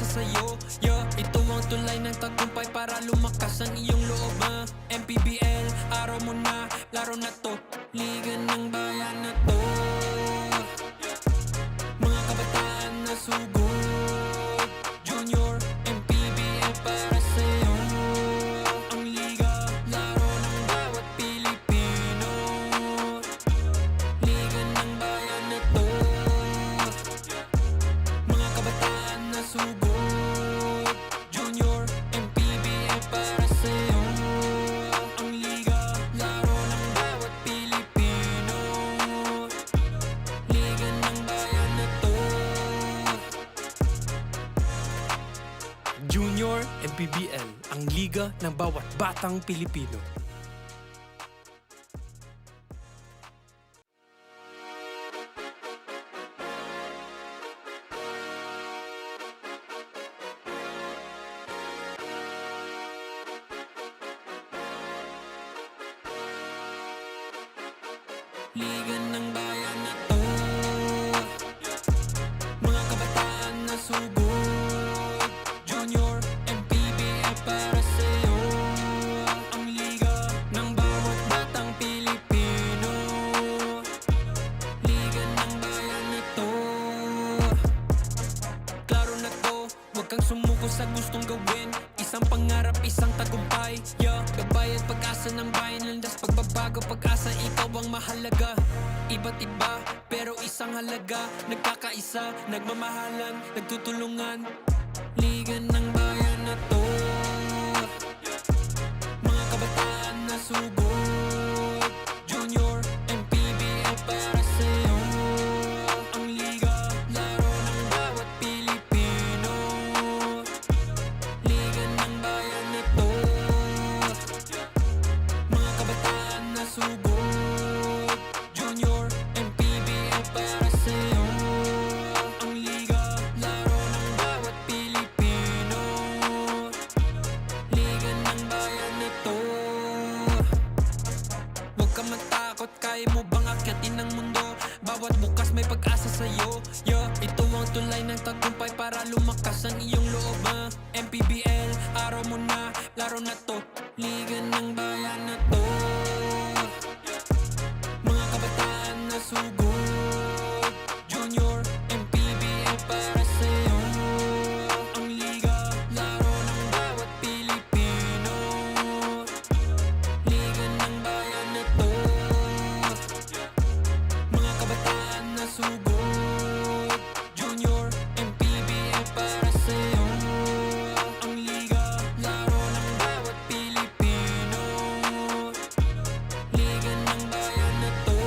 sa'yo. Yeah, ito ang tulay ng tagumpay para lumakas ang iyong loob. MPBL, araw mo na, laro na to, liga ng bayan na to. Mga kabataan na sugod, Junior, MPBL para sa'yo. Ang liga, laro ng bawat Pilipino, liga ng bayan na to. Mga kabataan na sugod, Junior, MPBL para sa'yo. Ang liga, laro ng bawat Pilipino, liga ng bayan na to. Junior MPBL, ang liga ng bawat batang Pilipino. Liga ng bayan na to. Mga kabataan na sugod, Junior, MPBL para sa'yo. Ang liga ng bawat batang Pilipino, liga ng bayan na to. Klaro na to, huwag kang sumuko sa gustong gawin. Isang pangarap, isang tagumpay. Yeah, gabay at pag-asa ng bayan, landas pagbabago, pag-asa, ikaw ang mahalaga. Iba't iba, pero isang halaga. Nagkakaisa, nagmamahalan, nagtutulungan. Liga ng bayan na to. Mga kabataan na sugod, Junior, MPBL para sa'yo. Ang liga, laro ng bawat Pilipino, liga ng bayan na to. Mga kabataan na sugod, Junior, MPBL para sa'yo. Ang liga, laro ng bawat Pilipino, liga ng bayan na to. Huwag ka matakot, kaya mo bang akyatin ang mundo? Bawat bukas may pag-asa sa'yo. Yeah, ito ang tulay ng tagumpay para lumakas ang iyong loob. MPBL, araw mo na, laro na to, liga ng bayan na to. Mga kabataan na sugod, Junior, MPBL para sa'yo. Ang liga, laro ng bawat Pilipino, liga ng bayan na to. Mga kabataan na sugod, Junior, MPBL para sa'yo. Ang liga, laro ng bawat Pilipino, liga ng bayan na to.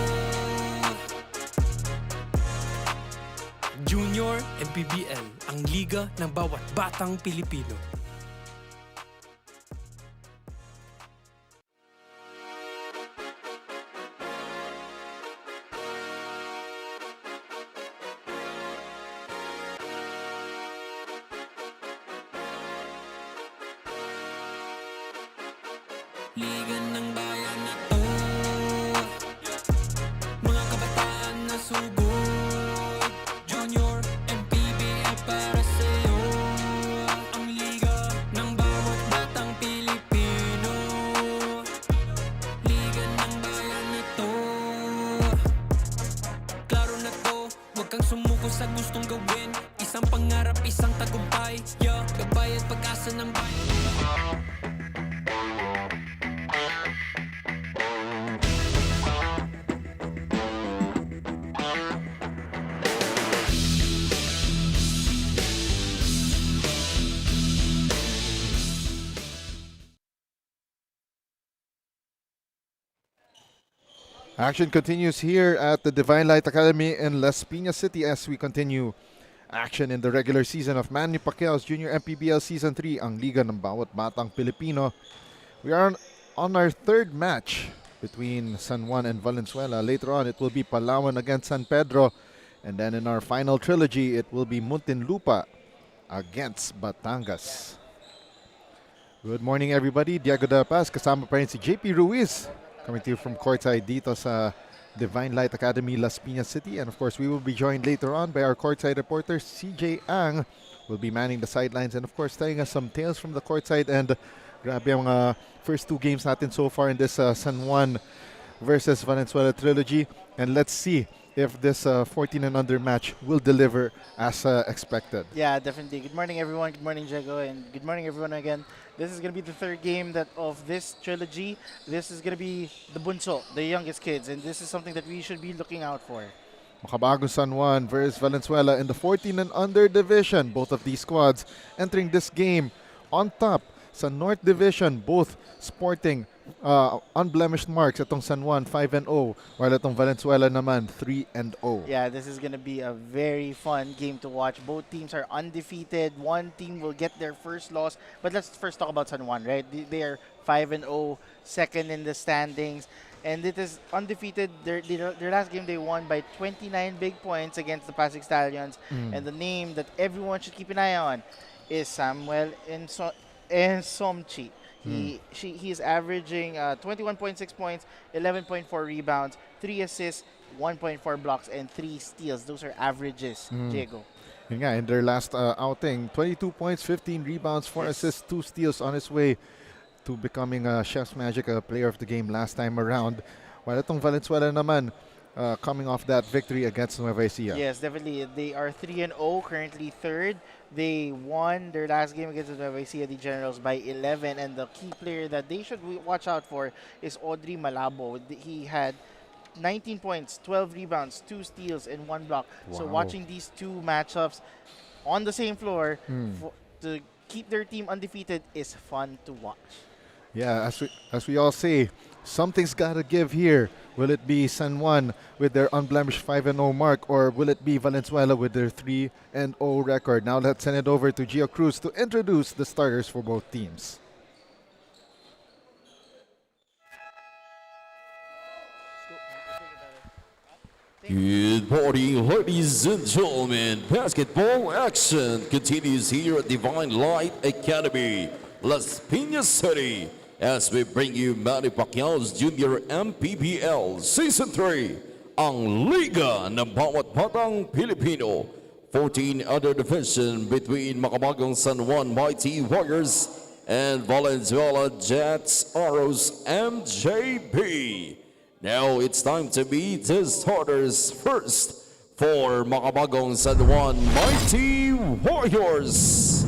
Junior MPBL, ang liga ng bawat batang Pilipino. Liga ng bayan na to. Mga kabataan na sugod, Junior, MPBL para sa'yo. Ang liga ng bawat batang Pilipino, liga ng bayan na to. Klaro na to, huwag kang sumuko sa gustong gawin. Isang pangarap, isang tagumpay. Yeah, gabay at pag-asa ng bayan. Action continues here at the Divine Light Academy in Las Piñas City as we continue action in the regular season of Manny Pacquiao's Junior MPBL Season 3, ang Liga ng Bawat Batang Pilipino. We are on our third match between San Juan and Valenzuela. Later on, it will be Palawan against San Pedro. And then in our final trilogy, it will be Muntinlupa against Batangas. Good morning, everybody. Diego De Paz, kasama pa rin si JP Ruiz. Coming to you from courtside dito sa Divine Light Academy, Las Piñas City. And of course, we will be joined later on by our courtside reporter, CJ Ang. Will be manning the sidelines and of course telling us some tales from the courtside. And grabe ang first two games natin so far in this San Juan versus Valenzuela trilogy. And let's see if this 14 and under match will deliver as expected. Yeah, definitely. Good morning, everyone. Good morning, Jago, and good morning, everyone again. This is going to be the third game of this trilogy. This is going to be the bunso, the youngest kids, and this is something that we should be looking out for. Makabagong San Juan versus Valenzuela in the 14 and under division. Both of these squads entering this game on top sa North Division, both sporting unblemished marks. Itong San Juan 5-0, while itong Valenzuela naman 3-0. Yeah, this is going to be a very fun game to watch. Both teams are undefeated. One team will get their first loss. But let's first talk about San Juan, right? They are 5-0, second in the standings. And it is undefeated. Their last game they won by 29 big points against the Pasig Stallions. And the name that everyone should keep an eye on is Samuel Ensomchi. He is averaging 21.6 points, 11.4 rebounds, 3 assists, 1.4 blocks, and 3 steals. Those are averages, Diego. Yeah, in their last outing, 22 points, 15 rebounds, 4 assists, 2 steals, on his way to becoming Chef's Magic player of the game last time around. While itong Valenzuela naman, coming off that victory against Nueva Ecija. Yes, definitely. They are 3-0, currently third. They won their last game against the Nueva Ecija, the Generals, by 11. And the key player that they should watch out for is Audrey Malabo. He had 19 points, 12 rebounds, 2 steals, and 1 block. Wow. So watching these two matchups on the same floor to keep their team undefeated is fun to watch. Yeah, as we all say, something's got to give here. Will it be San Juan with their unblemished 5-0 mark, or will it be Valenzuela with their 3-0 record? Now let's send it over to Gio Cruz to introduce the starters for both teams. Good morning, ladies and gentlemen. Basketball action continues here at Divine Light Academy, Las Piñas City, as we bring you Manny Pacquiao's Junior MPBL Season 3, ang Liga ng Bawat Batang Pilipino. 14 other division between Makabagong San Juan Mighty Warriors and Valenzuela Jets Arrows MJB. Now it's time to meet the starters. First, for Makabagong San Juan Mighty Warriors.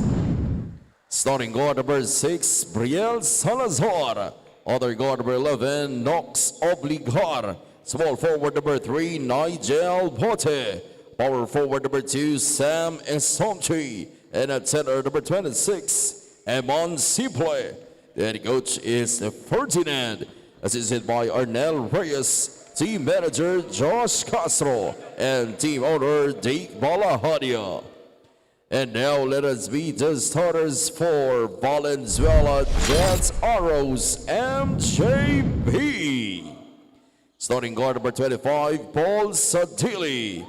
Starting guard number 6, Brielle Salazar. Other guard number 11, Nox Obligar. Small forward number 3, Nigel Bote. Power forward number 2, Sam Esomchi. And at center number 26, Emon Simple. The head coach is Ferdinand, assisted by Arnel Reyes, team manager Josh Castro, and team owner Dake Balahadia. And now let us meet the starters for Valenzuela Jets Arrows MJB. Starting guard number 25, Paul Sadili.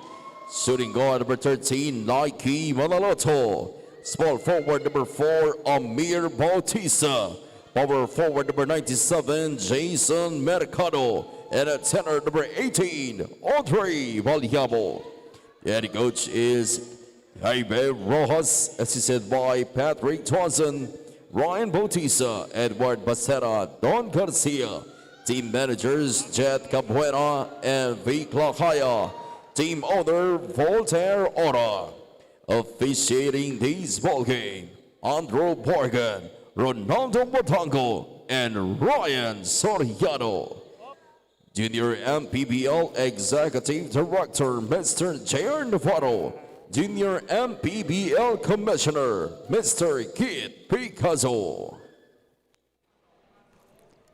Shooting guard number 13, Nike Manaloto. Small forward number 4, Amir Bautista. Power forward number 97, Jason Mercado. And at center number 18, Audrey Valiamo. The head coach is Jaime Rojas, assisted by Patrick Twanson, Ryan Bautista, Edward Bacera, Don Garcia. Team managers, Jet Cabuena and Vic Lacaya. Team owner, Voltaire Ora. Officiating this ballgame, Andrew Borgan, Ronaldo Batango, and Ryan Soriano. Junior MPBL Executive Director, Mr. J.R. Navarro. Junior MPBL Commissioner, Mr. Kit Picasso.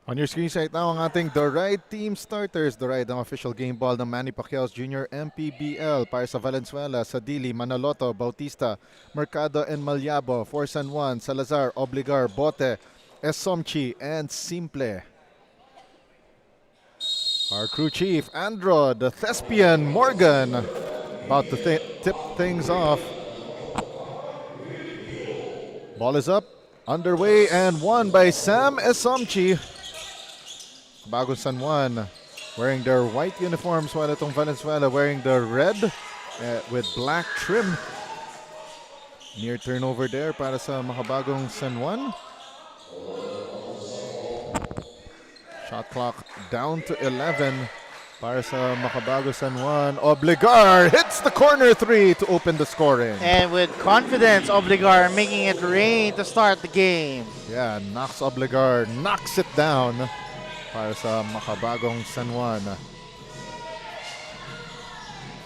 On your screens right now, ang ating The Right Team starters. The Right, ang official game ball ng Manny Pacquiao's Junior MPBL para sa Valenzuela, Sadili, Manaloto, Bautista, Mercado, and Malyabo. For San Juan, Salazar, Obligar, Bote, Esomchi, and Simple. Our crew chief, Andro, the Thespian, Morgan, about to tip things off. Ball is up, underway, and won by Sam Esomchi. Bagong San Juan wearing their white uniforms, while itong Valenzuela wearing the red with black trim. Near turnover there para sa Makabagong San Juan. Shot clock down to 11 para sa Makabago San Juan. Obligar hits the corner three to open the scoring. And with confidence, Obligar making it rain to start the game. Yeah, Knox Obligar knocks it down para sa Makabagong San Juan.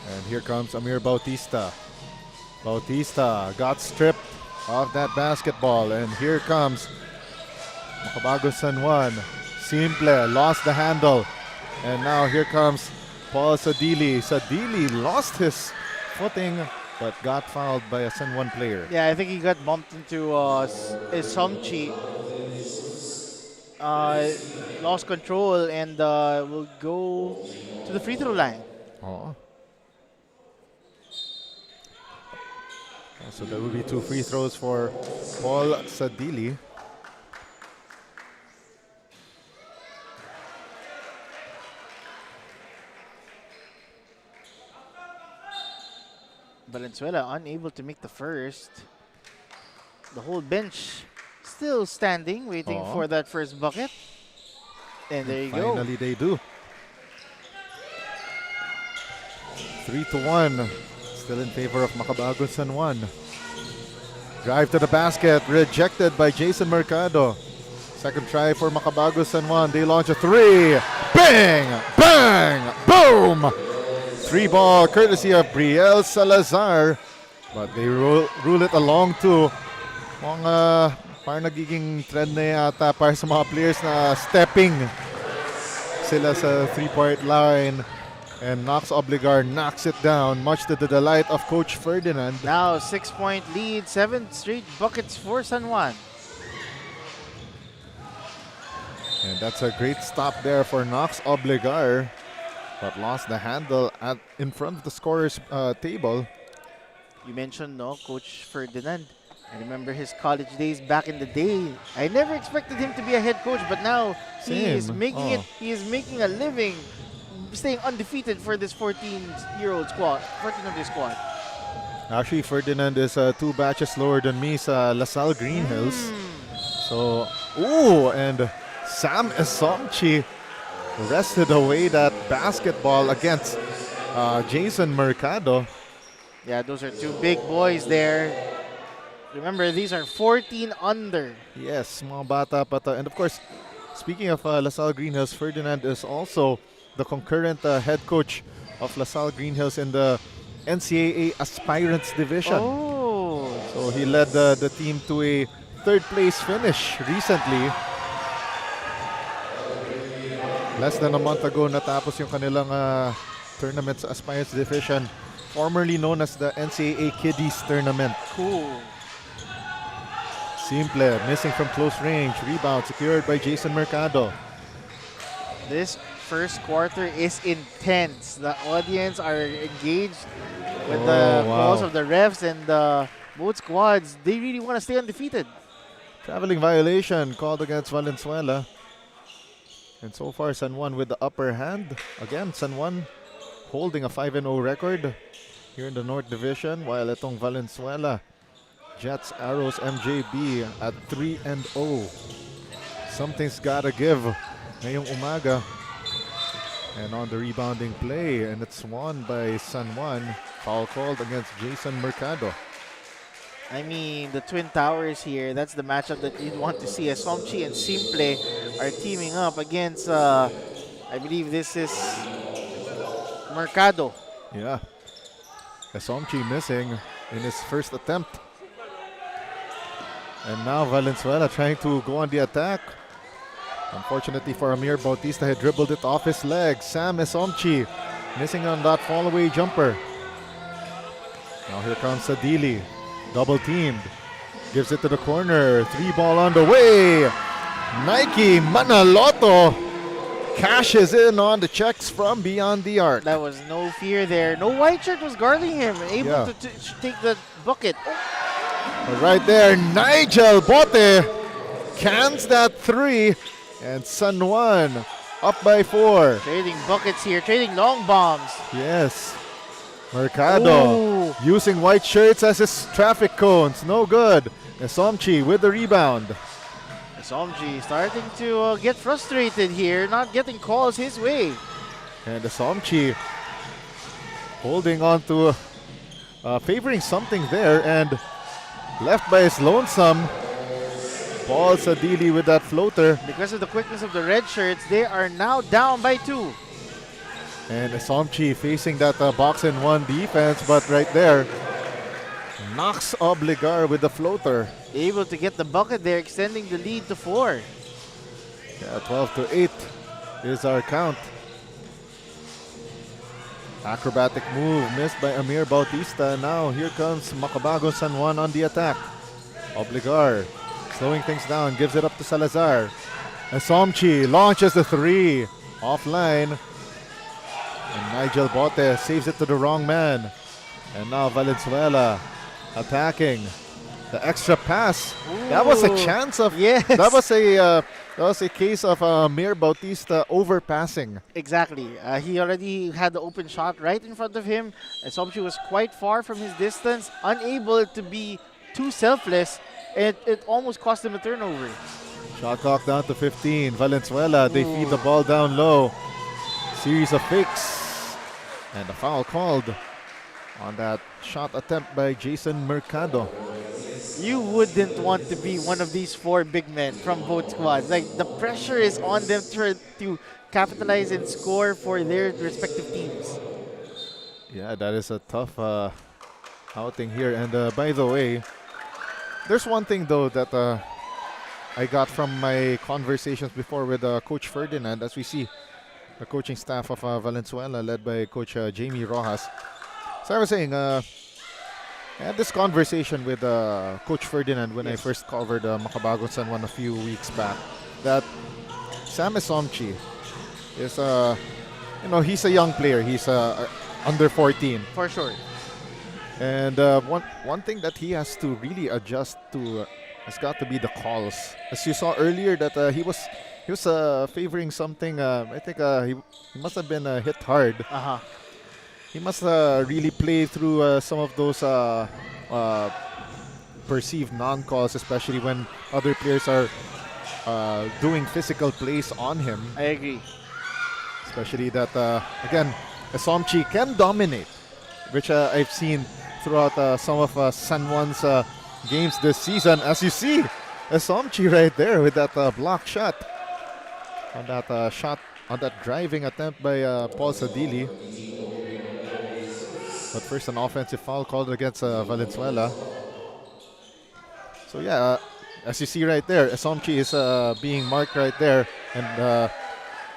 And here comes Amir Bautista. Bautista got stripped of that basketball, and here comes Makabago San Juan. Simple lost the handle, and now here comes Paul Sadili. Sadili lost his footing but got fouled by a San Juan player. Yeah, I think he got bumped into Somchi. Lost control and will go to the free throw line. Oh. So there will be 2 free throws for Paul Sadili. Valenzuela unable to make the first. The whole bench still standing, waiting for that first bucket. And there you go. Finally they do. 3-1. Still in favor of Makabago San Juan. Drive to the basket, rejected by Jason Mercado. Second try for Makabago San Juan. They launch a 3. Bang! Bang! Boom! 3 ball courtesy of Brielle Salazar. But they rule it along to parang nagiging trend na yata para sa mga players na stepping sila sa 3-point line. And Knox Obligar knocks it down, much to the delight of Coach Ferdinand. Now 6-point lead, 7 straight buckets for San Juan. And that's a great stop there for Knox Obligar, but lost the handle in front of the scorer's table. You mentioned Coach Ferdinand. I remember his college days back in the day. I never expected him to be a head coach, but now he is making he is making a living staying undefeated for this 14-year-old squad, 14-year-old squad. Actually, Ferdinand is 2 batches lower than me sa LaSalle Green Hills. So, and Sam Esomchi wrested away that basketball against Jason Mercado. Yeah, those are 2 big boys there. Remember, these are 14 under. Yes, mga bata pa to. And of course, speaking of LaSalle Green Hills, Ferdinand is also the concurrent head coach of LaSalle Green Hills in the NCAA Aspirants Division. Oh. So he led the team to a 3rd place finish recently. Less than a month ago natapos yung kanilang tournament sa Aspirants Division, formerly known as the NCAA Kiddies Tournament. Cool. Simple, missing from close range. Rebound secured by Jason Mercado. This first quarter is intense. The audience are engaged with the calls of the refs and both squads. They really want to stay undefeated. Traveling violation called against Valenzuela. And so far, San Juan with the upper hand. Again, San Juan holding a 5-0 record here in the North Division, while itong Valenzuela, Jets, Arrows, MJB at 3-0. Something's gotta give ngayong umaga. And on the rebounding play, and it's won by San Juan. Foul called against Jason Mercado. I mean, the Twin Towers here, that's the matchup that you'd want to see. As Somchi and Simple are teaming up against, I believe this is Mercado. Yeah. Esomchi missing in his first attempt. And now Valenzuela trying to go on the attack. Unfortunately for Amir Bautista, he dribbled it off his leg. Sam Esomchi missing on that fall-away jumper. Now here comes Sadili. Double teamed. Gives it to the corner. 3 ball on the way. Nike Manaloto cashes in on the checks from beyond the arc. That was no fear there. No white shirt was guarding him. Able to take the bucket. But right there, Nigel Bote cans that 3. And San Juan Up by 4. Trading buckets here, trading long bombs. Yes. Mercado Ooh. using white shirts as his traffic cones. No good. Esomchi with the rebound. Somji starting to get frustrated here, not getting calls his way. And Esomchi holding on to favoring something there and left by his lonesome. Paul Sadili with that floater. Because of the quickness of the red shirts, they are now down by 2. And Esomchi facing that box and one defense, but right there, Knox Obligar with the floater. Able to get the bucket there, extending the lead to 4. Yeah, 12-8 is our count. Acrobatic move missed by Amir Bautista. Now here comes Makabagong San Juan on the attack. Obligar slowing things down, gives it up to Salazar. Esomchi launches the 3 offline. And Nigel Bote saves it to the wrong man. And now Valenzuela attacking. The extra pass. Ooh. That was a chance of. Yes. That was a case of Amir Bautista overpassing. Exactly. He already had the open shot right in front of him. Somchi was quite far from his distance, unable to be too selfless. It almost cost him a turnover. Shot clock down to 15. Valenzuela, they feed the ball down low. Series of fakes. And a foul called on that shot attempt by Jason Mercado. You wouldn't want to be one of these 4 big men from both squads. Like, the pressure is on them to capitalize and score for their respective teams. Yeah, that is a tough outing here. And by the way, there's one thing though that I got from my conversations before with Coach Ferdinand, as we see the coaching staff of Valenzuela led by Coach Jamie Rojas. So I was saying, I had this conversation with Coach Ferdinand when I first covered Makabagong San Juan a few weeks back, that Sam Esomchi is, he's a young player. He's under 14. For sure. And one thing that he has to really adjust to has got to be the calls. As you saw earlier, that he was favoring something. I think he must have been hit hard. He must really play through some of those perceived non-calls, especially when other players are doing physical plays on him. I agree. Especially that, again, Esomchi can dominate, which I've seen throughout some of San Juan's games this season. As you see, Esomchi right there with that block shot. On that driving attempt by Paul Sadili. But first, an offensive foul called against Valenzuela. So yeah, as you see right there, Esomchi is being marked right there. And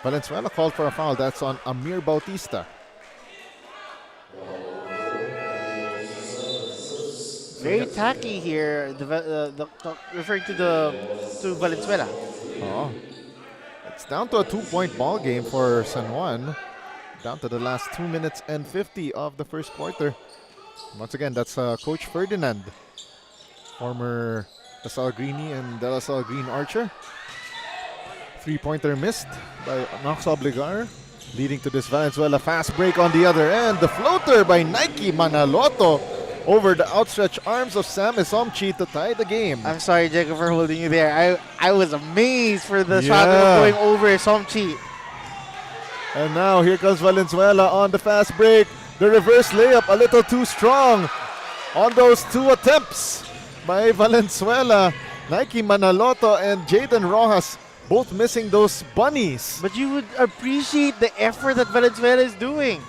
Valenzuela called for a foul. That's on Amir Bautista. Very tacky here, referring to Valenzuela. Oh. It's down to a 2-point ball game for San Juan. Down to the last 2 minutes and 50 of the first quarter. Once again, that's Coach Ferdinand, former De La Salle Greenie and De La Salle Green Archer. 3-pointer missed by Knox Obligar, leading to this Valenzuela fast break on the other end. The floater by Nike Manaloto over the outstretched arms of Sam Esomchi to tie the game. I'm sorry, Jacob, for holding you there. I was amazed for the shot that was going over Somchi. And now here comes Valenzuela on the fast break. The reverse layup a little too strong on those 2 attempts by Valenzuela. Nike Manaloto and Jaden Rojas both missing those bunnies. But you would appreciate the effort that Valenzuela is doing.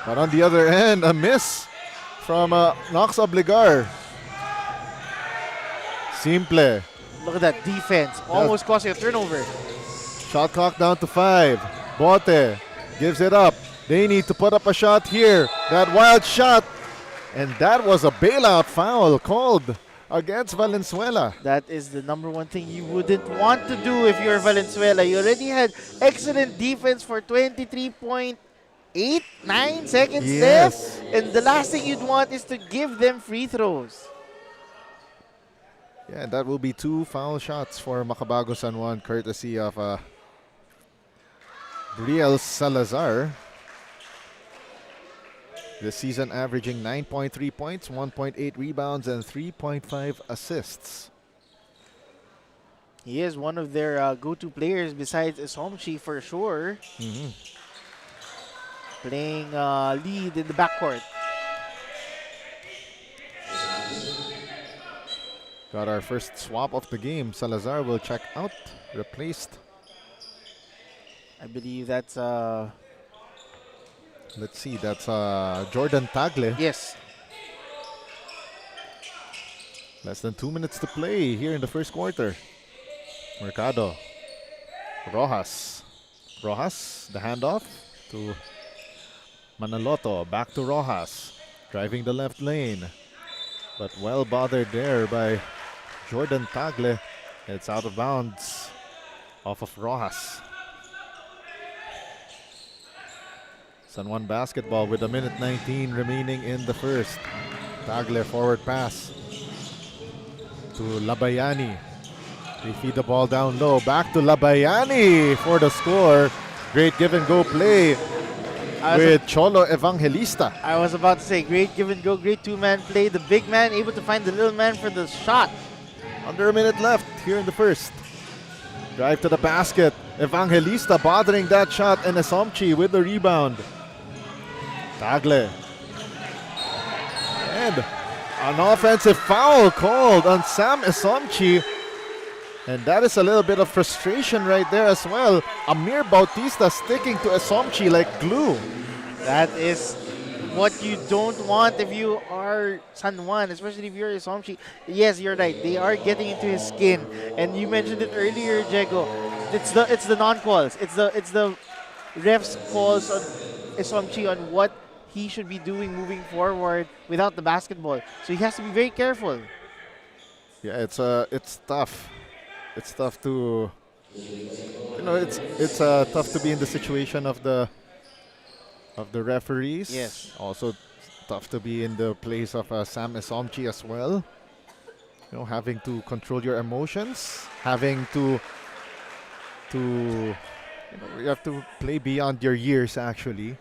But on the other end, a miss from Knox Obligar. Simple. Look at that defense. Almost causing a turnover. Shot clock down to 5. Bote gives it up. They need to put up a shot here. That wild shot. And that was a bailout foul called against Valenzuela. That is the number one thing you wouldn't want to do if you're Valenzuela. You already had excellent defense for 23.89 seconds left. And the last thing you'd want is to give them free throws. Yeah, that will be 2 foul shots for Makabagong San Juan, courtesy of Briel Salazar. This season averaging 9.3 points, 1.8 rebounds, and 3.5 assists. He is one of their go-to players besides Isomchi for sure. Playing lead in the backcourt. Got our first swap of the game. Salazar will check out, replaced. I believe that's Let's see, that's Jordan Tagle. yes. Less than 2 minutes to play here in the first quarter. Mercado. Rojas. Rojas, the handoff to Manaloto. Back to Rojas. Driving the left lane. But well bothered there by Jordan Tagle. It's out of bounds off of Rojas. San Juan basketball with a minute 19 remaining in the first. Tagle forward pass to Labayani. They feed the ball down low. Back to Labayani for the score. Great give and go play with Cholo Evangelista. I was about to say, great give and go, great two-man play. The big man able to find the little man for the shot. Under a minute left here in the first. Drive to the basket. Evangelista bothering that shot, and Isomchi with the rebound. Tagle. And an offensive foul called on Sam Isomchi. And that is a little bit of frustration right there as well. Amir Bautista sticking to Isomchi like glue. That is what you don't want if you are San Juan, especially if you're Isomchi. Yes, you're right. They are getting into his skin. And you mentioned it earlier, Diego. It's the non-calls. It's the refs calls on Isomchi on what he should be doing moving forward without the basketball. So he has to be very careful. Yeah, it's tough. It's tough to, it's tough to be in the situation of the referees. Yes. Also tough to be in the place of Sam Isomchi as well. Having to control your emotions, having to you have to play beyond your years actually,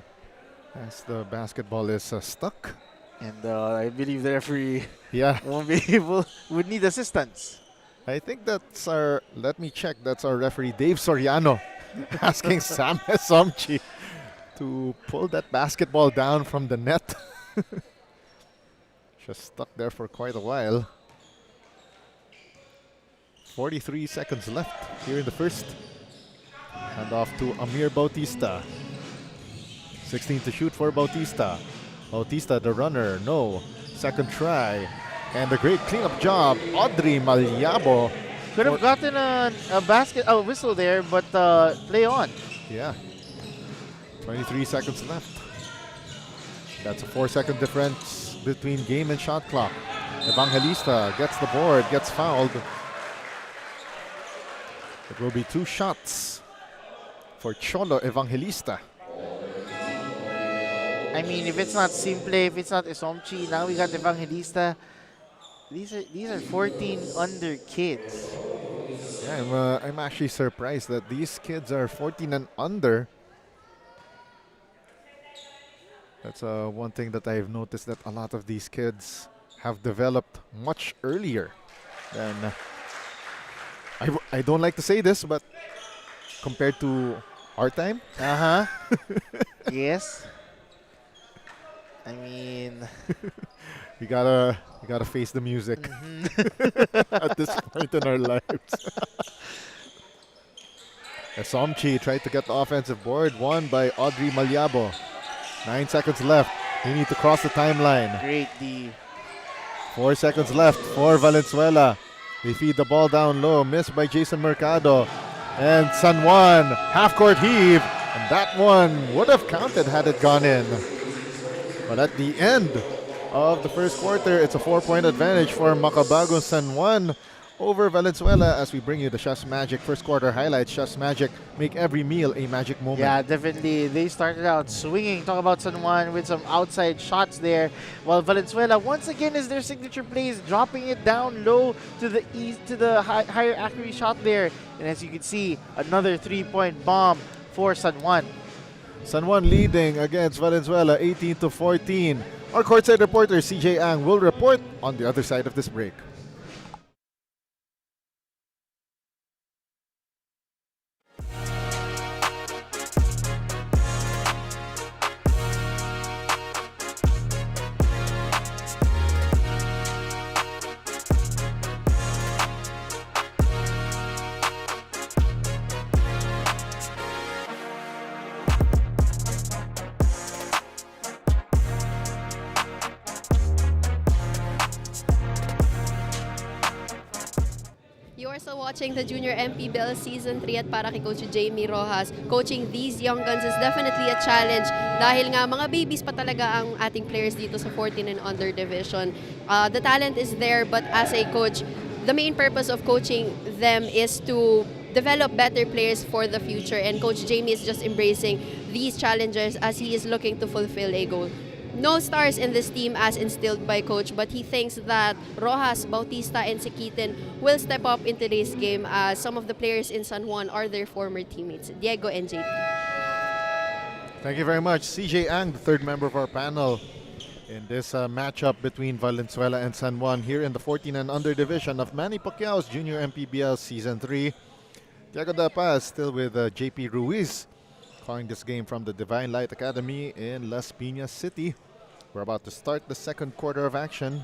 as the basketball is stuck. And I believe the referee Yeah. would need assistance. I think that's let me check, that's our referee Dave Soriano asking Sam Isomchi to pull that basketball down from the net. Just stuck there for quite a while. 43 seconds left here in the first. Hand off to Amir Bautista. 16 to shoot for Bautista. Bautista the runner, no. Second try. And a great cleanup job, Audrey Malyabo. Could have gotten a whistle there, but play on. Yeah. 23 seconds left. That's a 4-second difference between game and shot clock. Evangelista gets the board, gets fouled. It will be 2 shots for Cholo Evangelista. I mean, if it's not Simple, if it's not Isomchi, now we got Evangelista. These are 14 under kids. Yeah, I'm actually surprised that these kids are 14 and under. That's one thing that I've noticed, that a lot of these kids have developed much earlier than I don't like to say this, but compared to our time. Yes. I mean, we gotta face the music at this point in our lives. Isomchi tried to get the offensive board, won by Audrey Malyabo. 9 seconds left. They need to cross the timeline. great D. 4 seconds left for Valenzuela. They feed the ball down low, missed by Jason Mercado. And San Juan, half-court heave. And that one would have counted had it gone in. But at the end of the first quarter, it's a 4-point advantage for Makabagong San Juan over Valenzuela, as we bring you the Chef's Magic first quarter highlights. Chef's Magic, make every meal a magic moment. Yeah, definitely. They started out swinging. Talk about San Juan with some outside shots there. While Valenzuela, once again, is their signature plays, dropping it down low to the east, to the higher accuracy shot there. And as you can see, another 3-point bomb for San Juan. San Juan leading against Valenzuela 18-14. Our courtside reporter CJ Ang will report on the other side of this break. You're also watching the Junior MPBL Season 3 at para kay Coach Jamie Rojas. Coaching these young guns is definitely a challenge dahil nga mga babies pa talaga ang ating players dito sa 14 and under division. The talent is there, but as a coach, the main purpose of coaching them is to develop better players for the future, and Coach Jamie is just embracing these challenges as he is looking to fulfill a goal. No stars in this team as instilled by Coach, but he thinks that Rojas, Bautista, and Sikitin will step up in today's game as some of the players in San Juan are their former teammates, Diego and JP. Thank you very much, CJ Ang, the third member of our panel in this matchup between Valenzuela and San Juan here in the 14 and under division of Manny Pacquiao's Junior MPBL Season 3. Diego Da Paz still with JP Ruiz, calling this game from the Divine Light Academy in Las Piñas City. We're about to start the second quarter of action.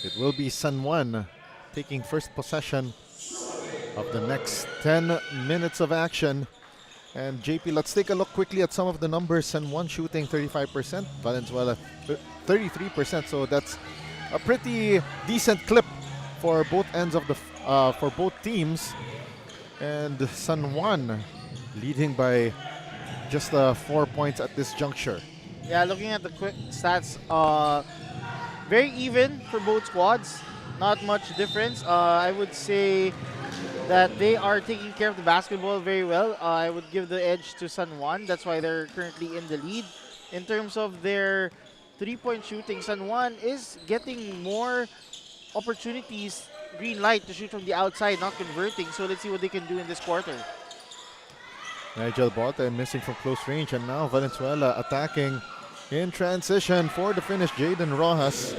It will be San Juan taking first possession of the next 10 minutes of action. And JP, let's take a look quickly at some of the numbers. San Juan shooting 35%, Valenzuela 33%. So that's a pretty decent clip for both ends of the for both teams. And San Juan leading by just 4 points at this juncture. Yeah, looking at the quick stats, very even for both squads. Not much difference. I would say that they are taking care of the basketball very well. I would give the edge to San Juan. That's why they're currently in the lead. In terms of their three-point shooting, San Juan is getting more opportunities, green light, to shoot from the outside, not converting. So let's see what they can do in this quarter. Nigel Bote missing from close range, and now Valenzuela attacking in transition for the finish. Jaden Rojas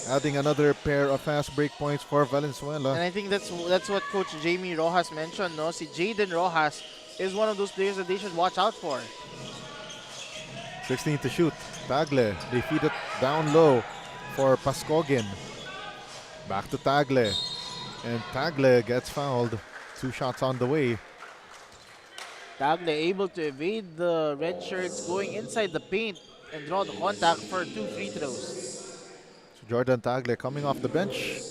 adding another pair of fast break points for Valenzuela. And I think that's what Coach Jamie Rojas mentioned. No, si Jaden Rojas is one of those players that they should watch out for. 16 to shoot. Tagle, they feed it down low for Pascogin. Back to Tagle, and Tagle gets fouled. 2 shots on the way. Tagle able to evade the red shirts, going inside the paint and draw the contact for 2 free throws. So Jordan Tagle coming off the bench.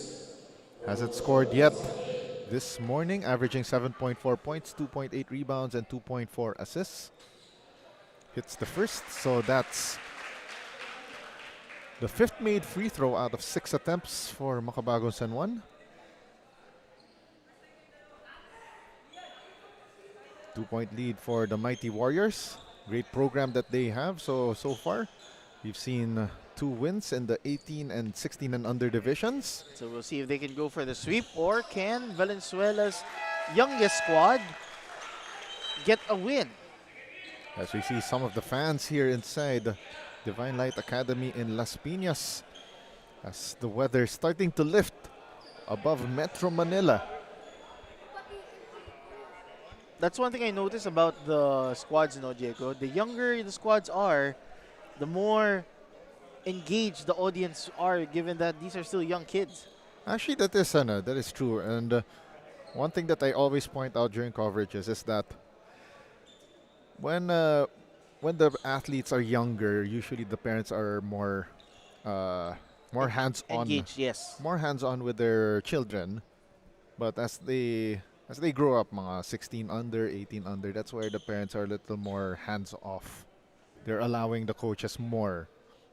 Hasn't scored yet this morning, averaging 7.4 points, 2.8 rebounds, and 2.4 assists. Hits the first, so that's the 5th made free throw out of 6 attempts for Makabagong San Juan. 2-point lead for the Mighty Warriors. Great program that they have so far. We've seen 2 wins in the 18 and 16 and under divisions. So we'll see if they can go for the sweep, or can Valenzuela's youngest squad get a win. As we see some of the fans here inside Divine Light Academy in Las Piñas, as the weather starting to lift above Metro Manila. That's one thing I noticed about the squads, Diego. The younger the squads are, the more engaged the audience are, given that these are still young kids. Actually, that is true. And one thing that I always point out during coverages is that when the athletes are younger, usually the parents are more hands-on. Engaged, yes. More hands-on with their children. But as they grow up, mga 16 under, 18 under, that's where the parents are a little more hands-off. They're allowing the coaches more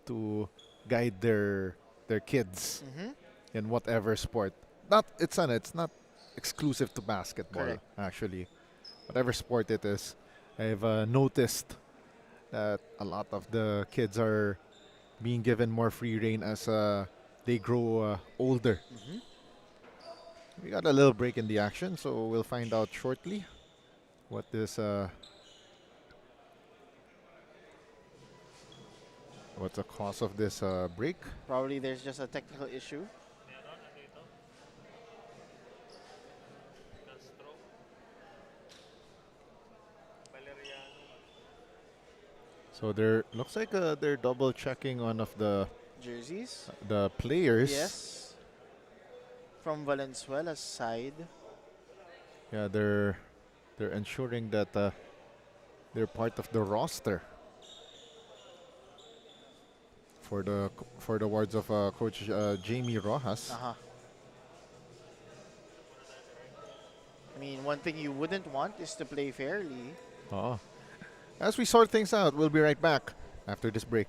to guide their kids in whatever sport. It's not exclusive to basketball. Correct. Actually. Whatever sport it is, I've noticed that a lot of the kids are being given more free rein as they grow older. We got a little break in the action, so we'll find out shortly What is what's the cause of this break? Probably there's just a technical issue. So there looks like they're double checking one of Jerseys. the players. Yes. From Valenzuela's side. Yeah, they're ensuring that they're part of the roster for the words of Coach Jamie Rojas. Uh-huh. I mean, one thing you wouldn't want is to play fairly. Oh. As we sort things out, we'll be right back after this break.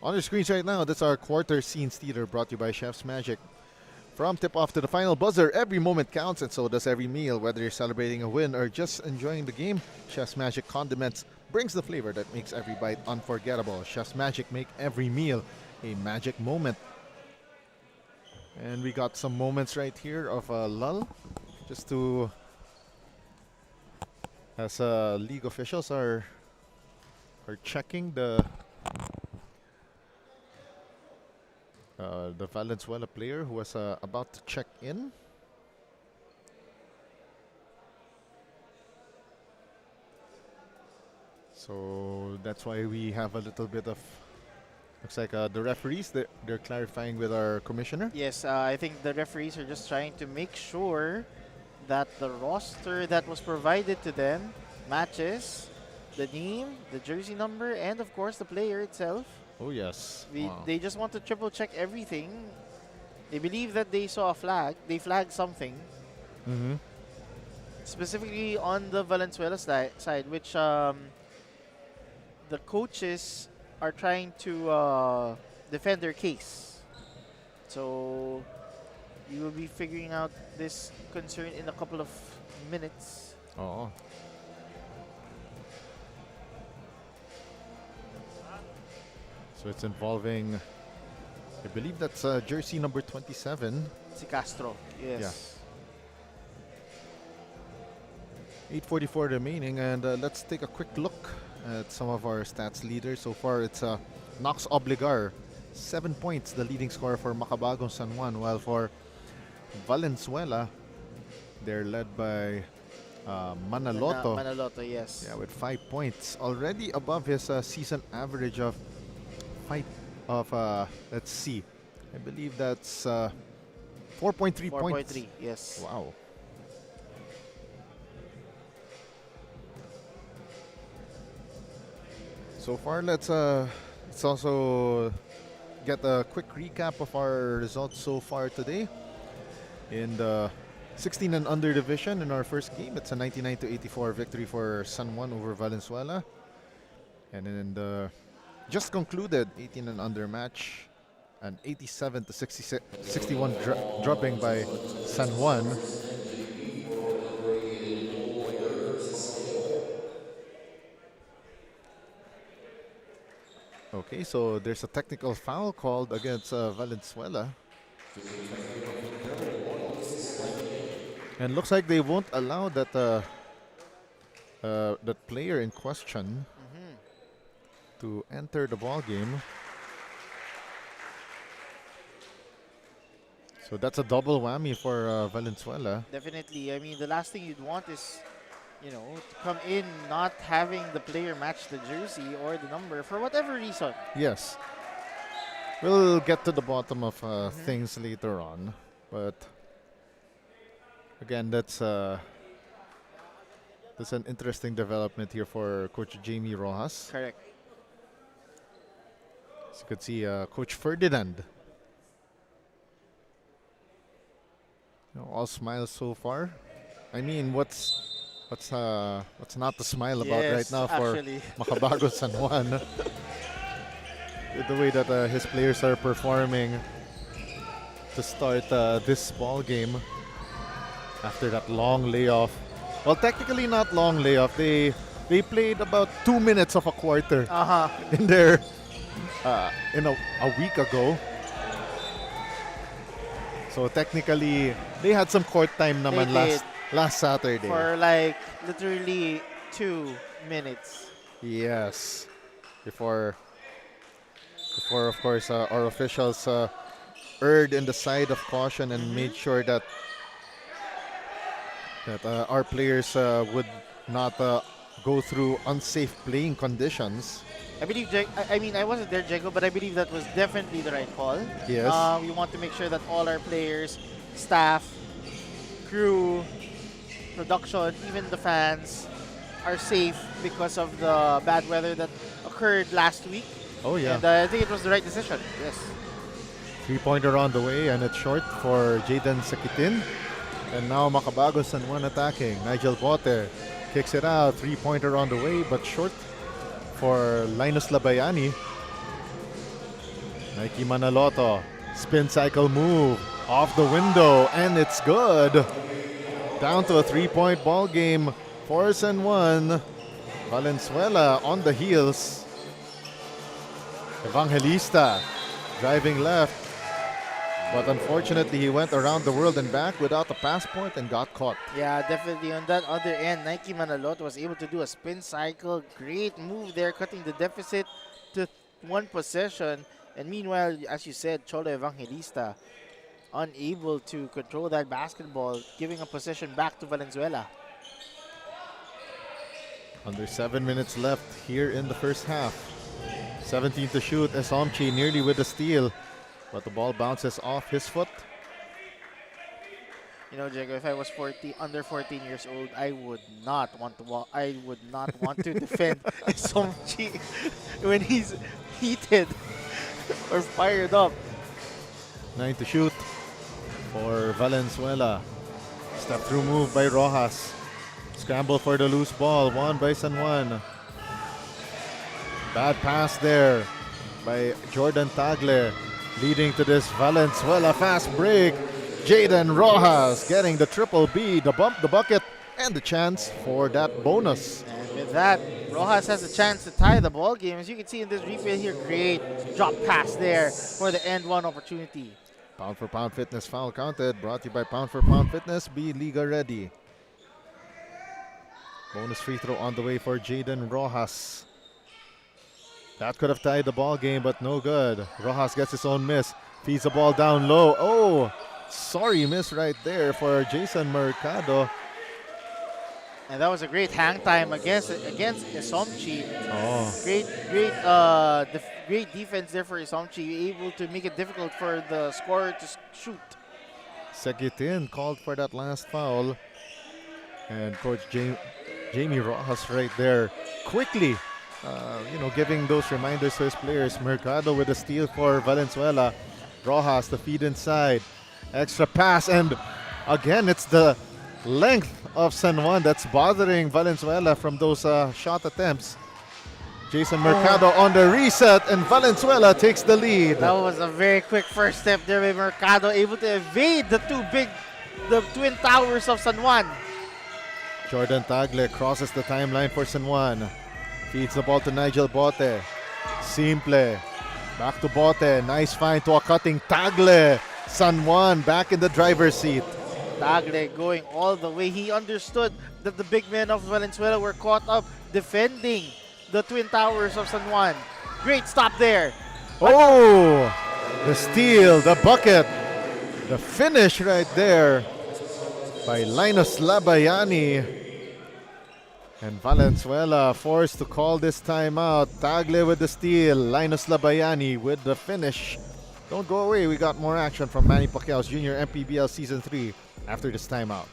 On your screens right now, that's our quarter scenes theater brought to you by Chef's Magic. From tip-off to the final buzzer, every moment counts and so does every meal. Whether you're celebrating a win or just enjoying the game, Chef's Magic Condiments brings the flavor that makes every bite unforgettable. Chef's Magic make every meal a magic moment. And we got some moments right here of a lull, just to, as league officials are checking the Valenzuela player who was about to check in. So that's why we have a little bit of, looks like the referees, they're clarifying with our commissioner. Yes, I think the referees are just trying to make sure that the roster that was provided to them matches the name, the jersey number, and of course the player itself. Oh yes. Wow. They just want to triple check everything. They believe that they saw a flag. They flagged something. Mm-hmm. Specifically on the Valenzuela side, which the coaches are trying to defend their case. So you will be figuring out this concern in a couple of minutes. Oh. So it's involving, I believe that's jersey number 27. Si Castro, yes. Yeah. 8:44 remaining, and let's take a quick look at some of our stats leaders. So far, it's Nox Obligar, 7 points, the leading scorer for Makabagong San Juan, while for Valenzuela, they're led by Manaloto. Manaloto, yes. Yeah, with 5 points, already above his season average of let's see, I believe that's 4.3 points. 4.3, yes. Wow. So far, let's also get a quick recap of our results so far today. In the 16 and under division, in our first game, it's a 99-84 victory for San Juan over Valenzuela. And in the just concluded 18 and under match, an 87-61 dropping by San Juan. Okay, so there's a technical foul called against Valenzuela. And looks like they won't allow that that player in question. to enter the ball game. So that's a double whammy for Valenzuela. Definitely. I mean, the last thing you'd want is, you know, to come in not having the player match the jersey or the number for whatever reason. Yes. We'll get to the bottom of things later on. But again, that's an interesting development here for Coach Jamie Rojas. Correct. As you could see, Coach Ferdinand. You know, all smiles so far. I mean, what's not to smile about right now for actually. Makabagong San Juan? The way that his players are performing to start this ball game after that long layoff. Well, technically not long layoff. They played about 2 minutes of a quarter in their a week ago. So technically, they had some court time naman last Saturday. For like literally 2 minutes. Yes. Before of course, our officials erred in the side of caution and made sure that our players would not go through unsafe playing conditions. I believe, I mean, I wasn't there, Jago, but I believe that was definitely the right call. Yes. We want to make sure that all our players, staff, crew, production, even the fans are safe because of the bad weather that occurred last week. Oh, yeah. And I think it was the right decision. Yes. 3-pointer on the way, and it's short for Jaden Sakitin. And now Makabagong San Juan attacking. Nigel Bote kicks it out. 3-pointer on the way, but short for Linus Labayani. Nike Manaloto. Spin cycle move. Off the window, and it's good. Down to a 3-point ball game for San Juan. Valenzuela on the heels. Evangelista driving left. But unfortunately, he went around the world and back without a passport and got caught. Yeah, definitely. On that other end, Nike Manaloto was able to do a spin cycle. Great move there, cutting the deficit to 1 possession. And meanwhile, as you said, Cholo Evangelista unable to control that basketball, giving a possession back to Valenzuela. Under 7 minutes left here in the first half. 17 to shoot. Esomchi nearly with the steal, but the ball bounces off his foot. You know, Jago, if I was under 14 years old, I would not want to defend Somchi when he's heated or fired up. 9 to shoot for Valenzuela. Step through move by Rojas. Scramble for the loose ball. Won by San Juan. Bad pass there by Jordan Tagle, leading to this Valenzuela fast break. Jaden Rojas getting the triple B, the bump, the bucket, and the chance for that bonus. And with that, Rojas has a chance to tie the ball game. As you can see in this replay here, great drop pass there for the end one opportunity. Pound for Pound Fitness foul counted. Brought to you by Pound for Pound Fitness. Be Liga ready. Bonus free throw on the way for Jaden Rojas. That could have tied the ball game, but no good. Rojas gets his own miss. Feeds the ball down low. Oh, sorry miss right there for Jason Mercado. And that was a great hang time against Isomchi. Oh. Great defense there for Isomchi, able to make it difficult for the scorer to shoot. Segitin called for that last foul. And Coach Jamie Rojas right there quickly, giving those reminders to his players. Mercado with a steal for Valenzuela. Rojas the feed inside. Extra pass, and again it's the length of San Juan that's bothering Valenzuela from those shot attempts. Jason Mercado on the reset, and Valenzuela takes the lead. That was a very quick first step there by Mercado, able to evade the twin towers of San Juan. Jordan Tagle crosses the timeline for San Juan. Feeds the ball to Nigel Bote. Simple. Back to Bote. Nice find to a cutting Tagle. San Juan back in the driver's seat. Tagle going all the way. He understood that the big men of Valenzuela were caught up defending the Twin Towers of San Juan. Great stop there. Oh, the steal, the bucket, the finish right there by Linus Labayani. And Valenzuela forced to call this timeout. Tagle with the steal, Linus Labayani with the finish. Don't go away, we got more action from Manny Pacquiao's Junior MPBL Season 3 after this timeout.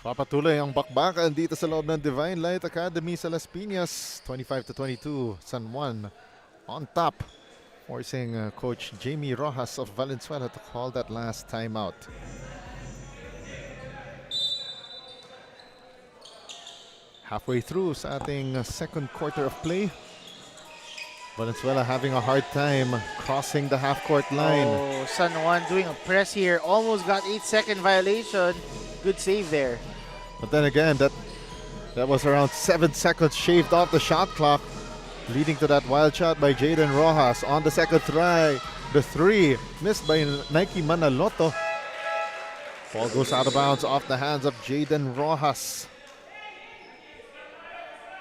Papatuloy ang bakbakan dito sa loob ng Divine Light Academy sa Las Piñas. 25-22, San Juan on top, forcing Coach Jamie Rojas of Valenzuela to call that last timeout. Halfway through sa ating second quarter of play. Valenzuela having a hard time crossing the half-court line. Oh, San Juan doing a press here. Almost got 8-second violation. Good save there. But then again, that was around 7 seconds shaved off the shot clock, leading to that wild shot by Jaden Rojas on the second try. The three missed by Nike Manaloto. Ball goes out of bounds off the hands of Jaden Rojas.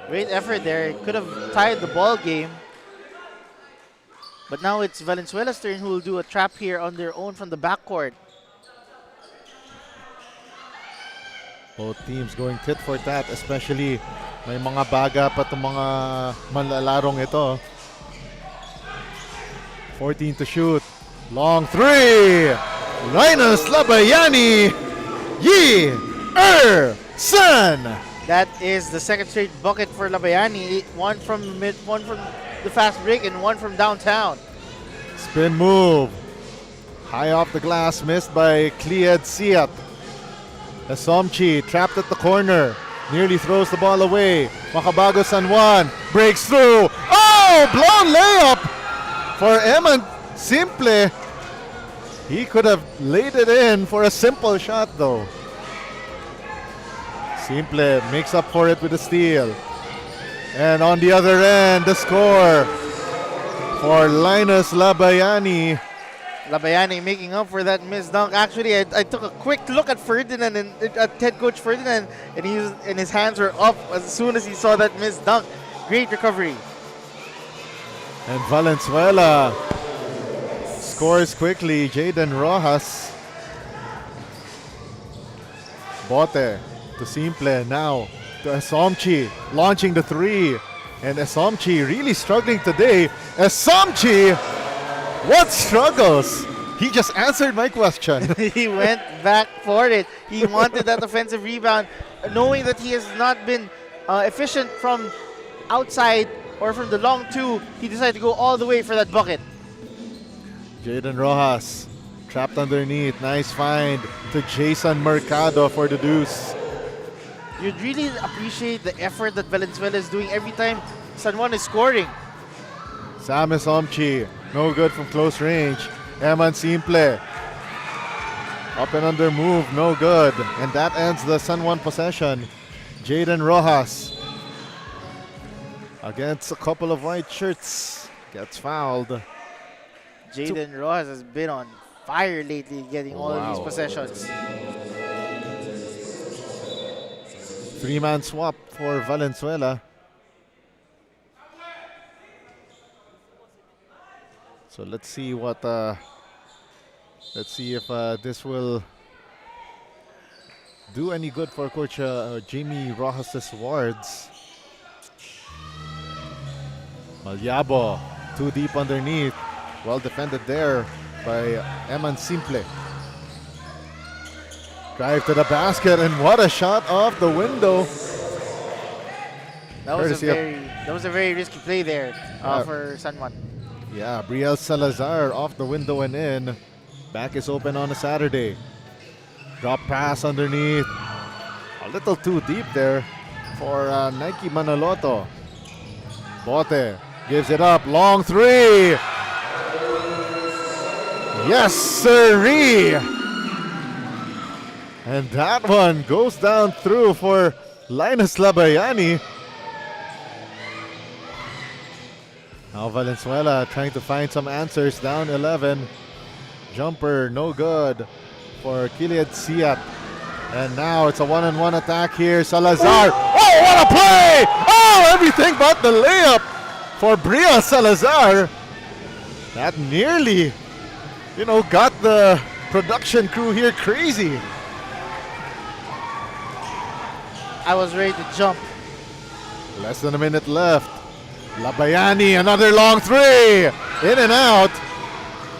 Great effort there. Could have tied the ball game. But now it's Valenzuela's turn, who will do a trap here on their own from the backcourt. Both teams going tit for tat, especially may mga baga pa itong mga manlalarong ito. 14 to shoot. Long three! Linus Labayani! Yi San! That is the second straight bucket for Labayani. One from mid, one from the fast break, and one from downtown. Spin move. High off the glass, missed by Clied Siat. Esomchi trapped at the corner. Nearly throws the ball away. Makabago San Juan breaks through. Oh! Blown layup for Eman Simple. He could have laid it in for a simple shot though. Simple makes up for it with a steal. And on the other end, the score for Linus Labayani. Labayani making up for that missed dunk. Actually, I took a quick look at Ferdinand and at head coach Ferdinand, and his hands were up as soon as he saw that missed dunk. Great recovery. And Valenzuela scores quickly. Jaden Rojas. Bote to Simple, now to Esomchi, launching the three. And Esomchi really struggling today. Esomchi! What struggles? He just answered my question. He went back for it. He wanted that offensive rebound, knowing that he has not been efficient from outside or from the long two. He decided to go all the way for that bucket. Jaden Rojas trapped underneath. Nice find to Jason Mercado for the deuce. You'd really appreciate the effort that Valenzuela is doing every time San Juan is scoring. Sam Esomchi, no good from close range. Eman Simple, up and under move, no good. And that ends the San Juan possession. Jaden Rojas, against a couple of white shirts, gets fouled. Jaden Rojas has been on fire lately, getting all of these possessions. Three-man swap for Valenzuela. So let's see what. Let's see if this will do any good for Coach Jamie Rojas' wards. Malyabo, too deep underneath. Well defended there by Eman Simple. Drive to the basket, and what a shot off the window. That was Courtesy of- that was a very risky play there for San Juan. Yeah, Brielle Salazar off the window and in. Back is open on a Saturday. Drop pass underneath. A little too deep there for Nike Manaloto. Bote gives it up. Long three. Yes, sirree. And that one goes down through for Linus Labayani. Now Valenzuela trying to find some answers, down 11. Jumper no good for Kiliad Siat. And now it's a one-on-one attack here. Salazar. Oh, what a play! Oh, everything but the layup for Brielle Salazar. That nearly, got the production crew here crazy. I was ready to jump. Less than a minute left. Labayani, another long three. In and out.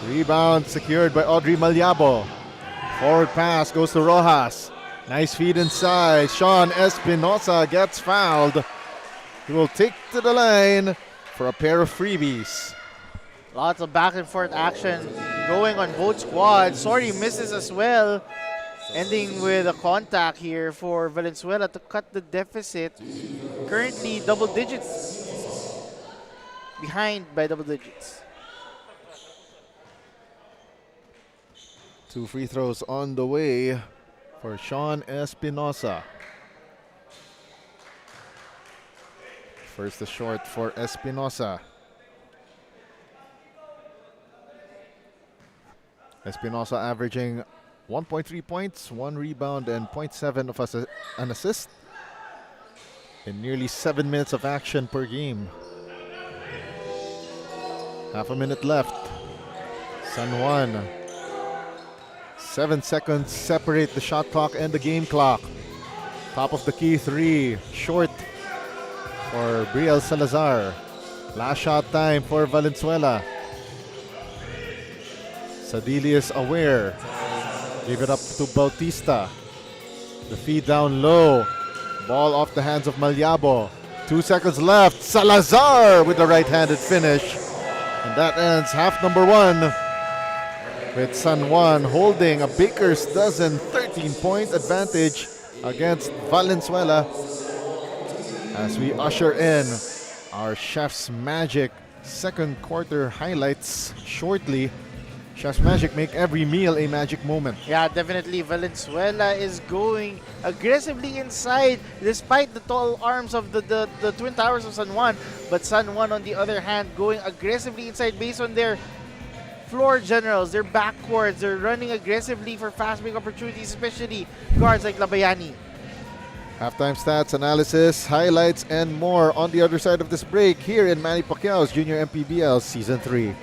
Rebound secured by Audrey Malyabo. Forward pass goes to Rojas. Nice feed inside. Sean Espinosa gets fouled. He will take to the line for a pair of freebies. Lots of back and forth action going on both squads. Sorry misses as well. Ending with a contact here for Valenzuela to cut the deficit. Currently double digits. Behind by double digits. 2 free throws on the way for Sean Espinosa. First the short for Espinosa. Espinosa averaging 1.3 points, 1 rebound, and 0.7 of an assist in nearly 7 minutes of action per game. Half a minute left. San Juan. 7 seconds separate the shot clock and the game clock. Top of the key three. Short for Brielle Salazar. Last shot time for Valenzuela. Sadili is aware. Give it up to Bautista. The feed down low. Ball off the hands of Malyabo. 2 seconds left. Salazar with the right-handed finish. And that ends half number one, with San Juan holding a baker's dozen 13-point advantage against Valenzuela as we usher in our Chef's Magic second quarter highlights shortly. Chef's Magic, make every meal a magic moment. Yeah, definitely Valenzuela is going aggressively inside despite the tall arms of the Twin Towers of San Juan. But San Juan, on the other hand, going aggressively inside based on their floor generals, their backcourts. They're running aggressively for fast break opportunities, especially guards like Labayani. Halftime stats, analysis, highlights, and more on the other side of this break here in Manny Pacquiao's Junior MPBL Season 3.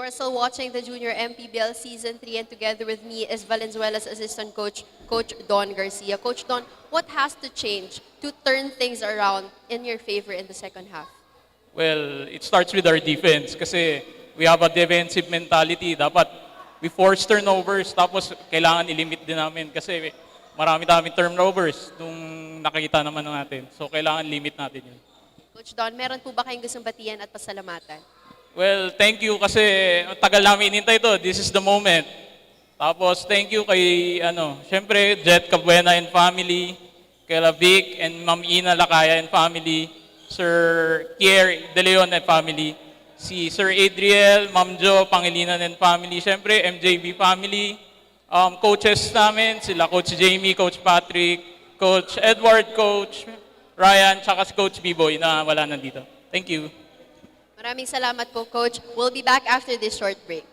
You are still watching the Junior MPBL Season 3, and together with me is Valenzuela's assistant coach, Coach Don Garcia. Coach Don, what has to change to turn things around in your favor in the second half? Well, it starts with our defense kasi we have a defensive mentality. Dapat we force turnovers, tapos kailangan i-limit din namin kasi marami-daming turnovers nung nakikita naman natin. So, kailangan limit natin yun. Coach Don, meron po ba kayong gustong batiyan at pasalamatan? Well, thank you kasi ang tagal namin inintay to. This is the moment. Tapos, thank you kay, syempre, Jet Cabuena and family, kay Vic and Ma'am Ina Lakaya and family, Sir Kier De Leon and family, si Sir Adriel, Ma'am Jo Pangilinan and family, syempre, MJB family, coaches namin, sila Coach Jamie, Coach Patrick, Coach Edward, Coach Ryan, tsaka si Coach B-Boy na wala nandito. Thank you. Maraming salamat po, Coach. We'll be back after this short break.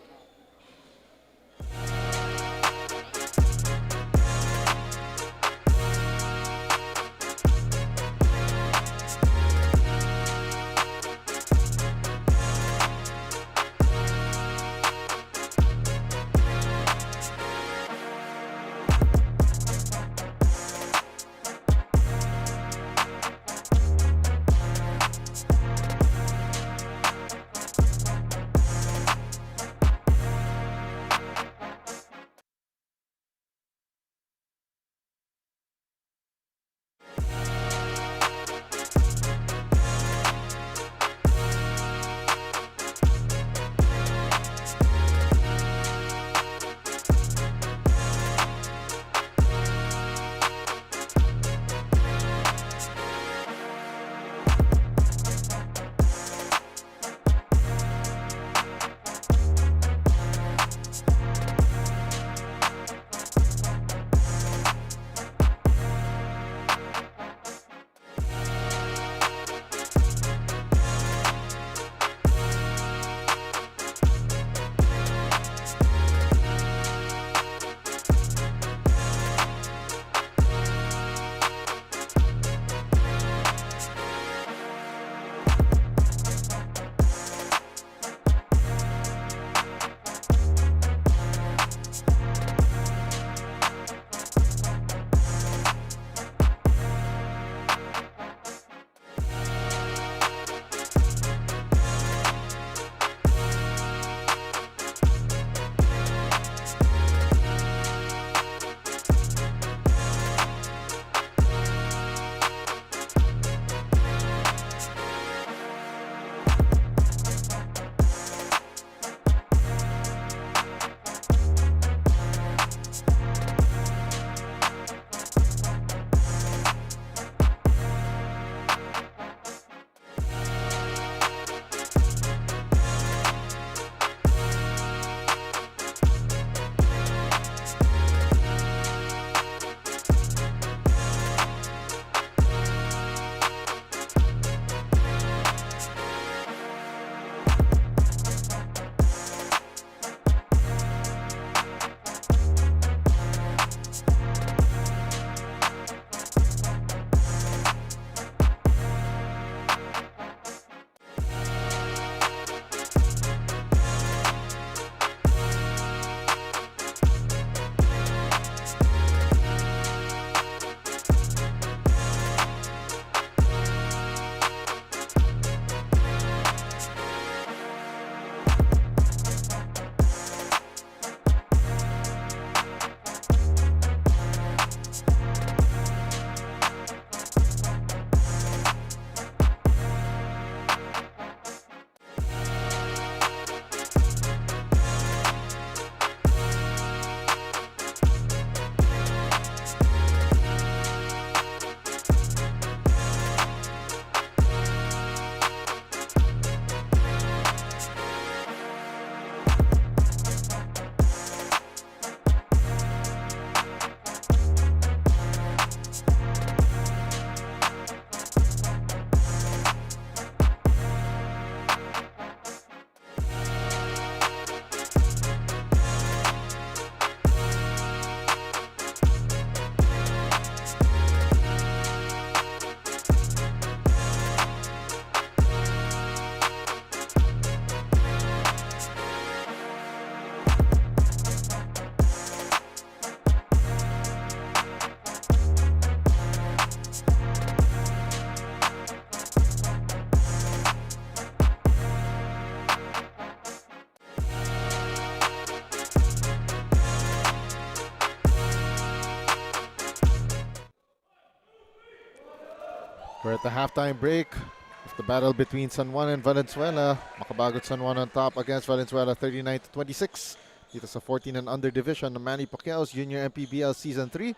We're at the halftime break of the battle between San Juan and Valenzuela. Makabagot San Juan on top against Valenzuela 39-26. Dito sa 14 and under division ng Manny Pacquiao's Junior MPBL Season 3.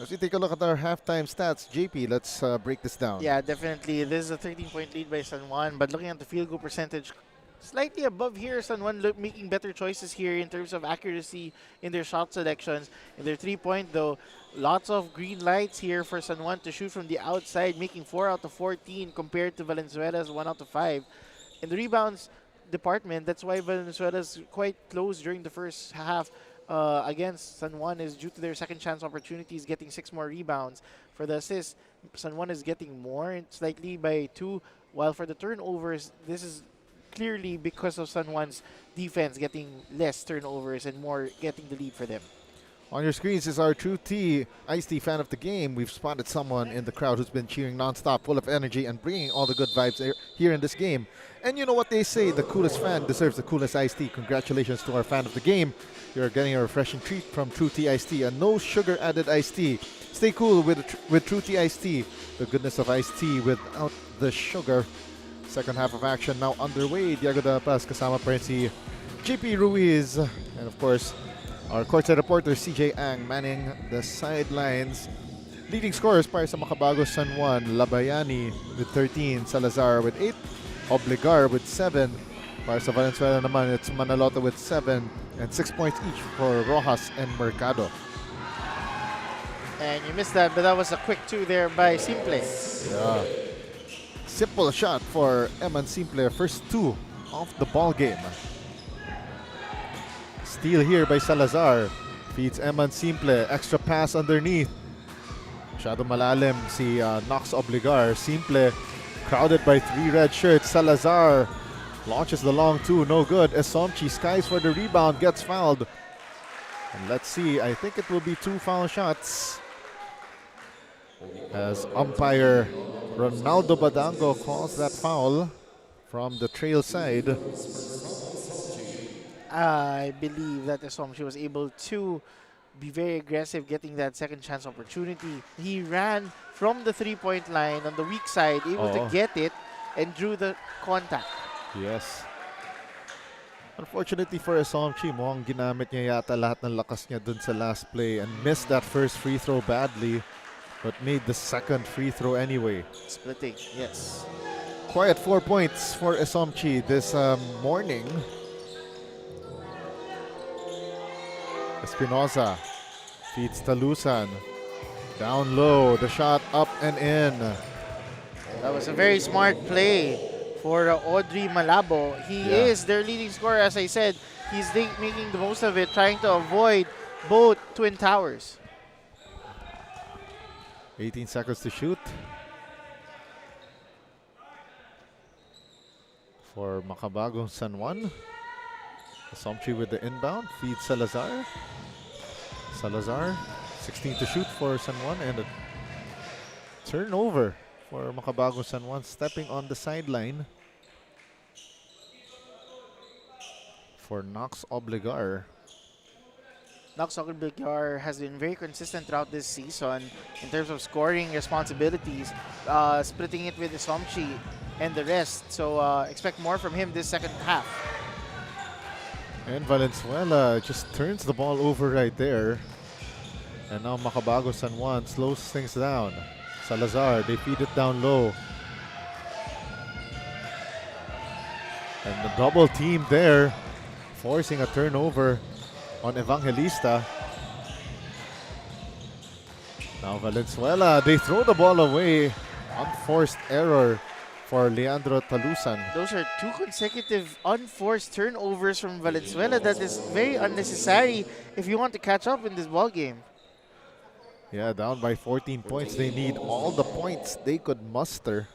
As we take a look at our halftime stats, JP, let's break this down. Yeah, definitely. This is a 13-point lead by San Juan, but looking at the field goal percentage, slightly above here. San Juan making better choices here in terms of accuracy in their shot selections. In their 3-point, though, lots of green lights here for San Juan to shoot from the outside, making 4 out of 14 compared to Valenzuela's 1 out of 5. In the rebounds department, that's why Valenzuela's quite close during the first half against San Juan is due to their second chance opportunities, getting 6 more rebounds. For the assists, San Juan is getting more, slightly by 2, while for the turnovers, this is clearly because of San Juan's defense getting less turnovers and more getting the lead for them. On your screens is our True T Ice Tea fan of the game. We've spotted someone in the crowd who's been cheering nonstop, full of energy and bringing all the good vibes here in this game. And you know what they say, the coolest fan deserves the coolest iced tea. Congratulations to our fan of the game. You're getting a refreshing treat from True Tea Iced Tea, a no sugar added iced tea. Stay cool with True Tea Iced Tea, the goodness of iced tea without the sugar. Second half of action now underway. Diego de la Paz kasama pa rin si JP Ruiz. And of course, our courtside reporter CJ Ang manning the sidelines. Leading scorers para sa Makabago San Juan, Labayani with 13, Salazar with 8, Obligar with 7. Para sa Valenzuela naman, it's Manaloto with 7 and 6 points each for Rojas and Mercado. And you missed that, but that was a quick 2 there by Simple. Yeah. Simple shot for Eman Simple, first 2 of the ball game. Steal here by Salazar. Feeds Eman Simple. Extra pass underneath. Masyado malalim si Nox Obligar. Simple crowded by 3 red shirts. Salazar launches the long 2. No good. Esomchi skies for the rebound. Gets fouled. And let's see. I think it will be 2 foul shots. As umpire Ronaldo Badango calls that foul from the trail side. I believe that Esomchi was able to be very aggressive getting that second chance opportunity. He ran from the 3-point line on the weak side, able to get it and drew the contact. Yes. Unfortunately for Esomchi, mukhang ginamit niya yata lahat ng lakas niya dun sa last play and missed that first free throw badly, but made the second free throw anyway. Splitting, yes. Quiet 4 points for Esomchi this morning. Espinosa feeds Talusan. Down low, the shot up and in. That was a very smart play for Audrey Malabo. He is their leading scorer, as I said. He's making the most of it, trying to avoid both Twin Towers. 18 seconds to shoot. For Makabagong San Juan. Esomchi with the inbound. Feeds Salazar. Salazar, 16 to shoot for San Juan. And a turnover for Makabagong San Juan. Stepping on the sideline. For Nox Obligar. Nox Obligar has been very consistent throughout this season in terms of scoring responsibilities, splitting it with Esomchi and the rest. So expect more from him this second half. And Valenzuela just turns the ball over right there. And now Makabago San Juan slows things down. Salazar, they feed it down low. And the double team there, forcing a turnover on Evangelista. Now Valenzuela, they throw the ball away. Unforced error for Leandro Talusan. Those are 2 consecutive unforced turnovers from Valenzuela. That is very unnecessary if you want to catch up in this ball game. Yeah, down by 14 points. They need all the points they could muster.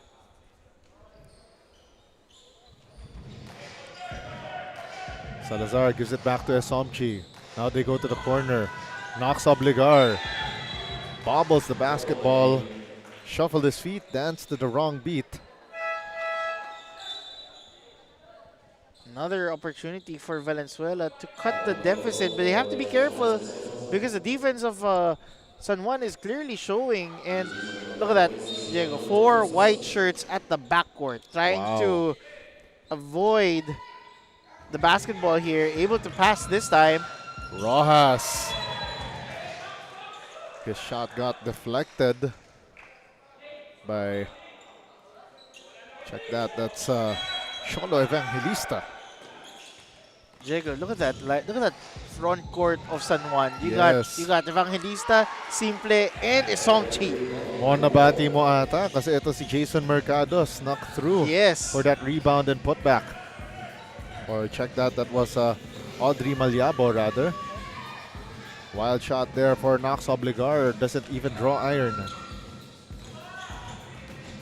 Salazar gives it back to Esomchi. Now they go to the corner. Knocks Obligar. Bobbles the basketball. Shuffled his feet. Danced to the wrong beat. Another opportunity for Valenzuela to cut the deficit, but they have to be careful because the defense of San Juan is clearly showing, and look at that, Diego. 4 white shirts at the backcourt, trying Wow. to avoid the basketball here. Able to pass this time. Rojas. His shot got deflected by, check that, that's Cholo Evangelista. Diego, look at that! Look at that front court of San Juan. Yes. You got Evangelista, Simple, and Isongchi. Mo nabati mo ata kasi ito si Jason Mercado snuck through Yes. for that rebound and putback. Or check that, that was Audrey Maliabo rather. Wild shot there for Knox Obligar, doesn't even draw iron.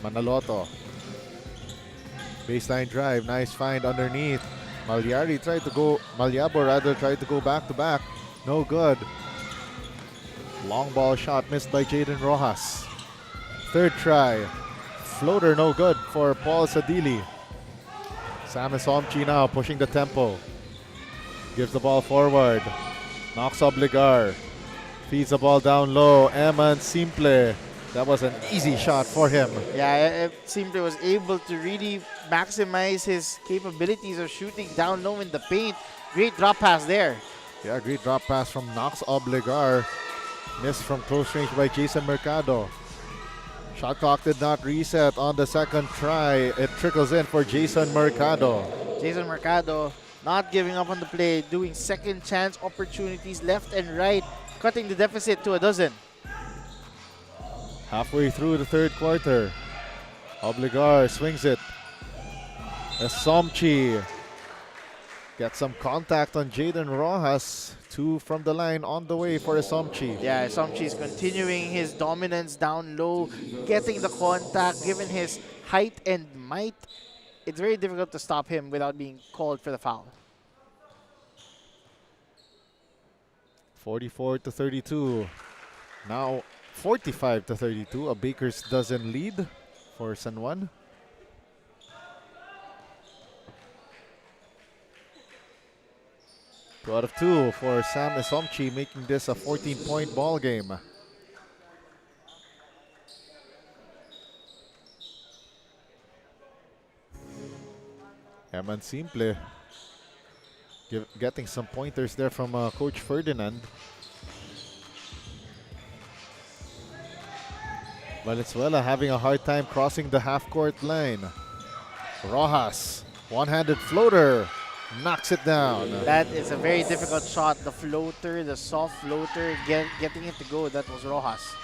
Manaloto. Baseline drive, nice find underneath. Maliabo tried to go back to back. No good. Long ball shot missed by Jaden Rojas. Third try. Floater no good for Paul Sadili. Sam Isomchi now pushing the tempo. Gives the ball forward. Knox Obligar. Feeds the ball down low. Eman Simple. That was an easy shot for him. Yeah, Simple was able to really maximize his capabilities of shooting down low in the paint. Great drop pass there. Yeah, great drop pass from Knox Obligar. Missed from close range by Jason Mercado. Shot clock did not reset on the second try. It trickles in for Jason Mercado. Jason Mercado not giving up on the play, doing second chance opportunities left and right, cutting the deficit to a dozen. Halfway through the third quarter. Obligar swings it. Esomchi gets some contact on Jaden Rojas. 2 from the line on the way for Esomchi. Yeah, Somchi is continuing his dominance down low, getting the contact, given his height and might. It's very difficult to stop him without being called for the foul. 44-32. Now 45-32. A baker's dozen lead for San Juan. Two out of 2 for Sam Esomchi, making this a 14-point ball game. Eman Simple getting some pointers there from Coach Ferdinand. Valenzuela having a hard time crossing the half-court line. Rojas, one-handed floater, knocks it down. That is a very difficult shot. The floater, the soft floater, getting it to go. That was Rojas.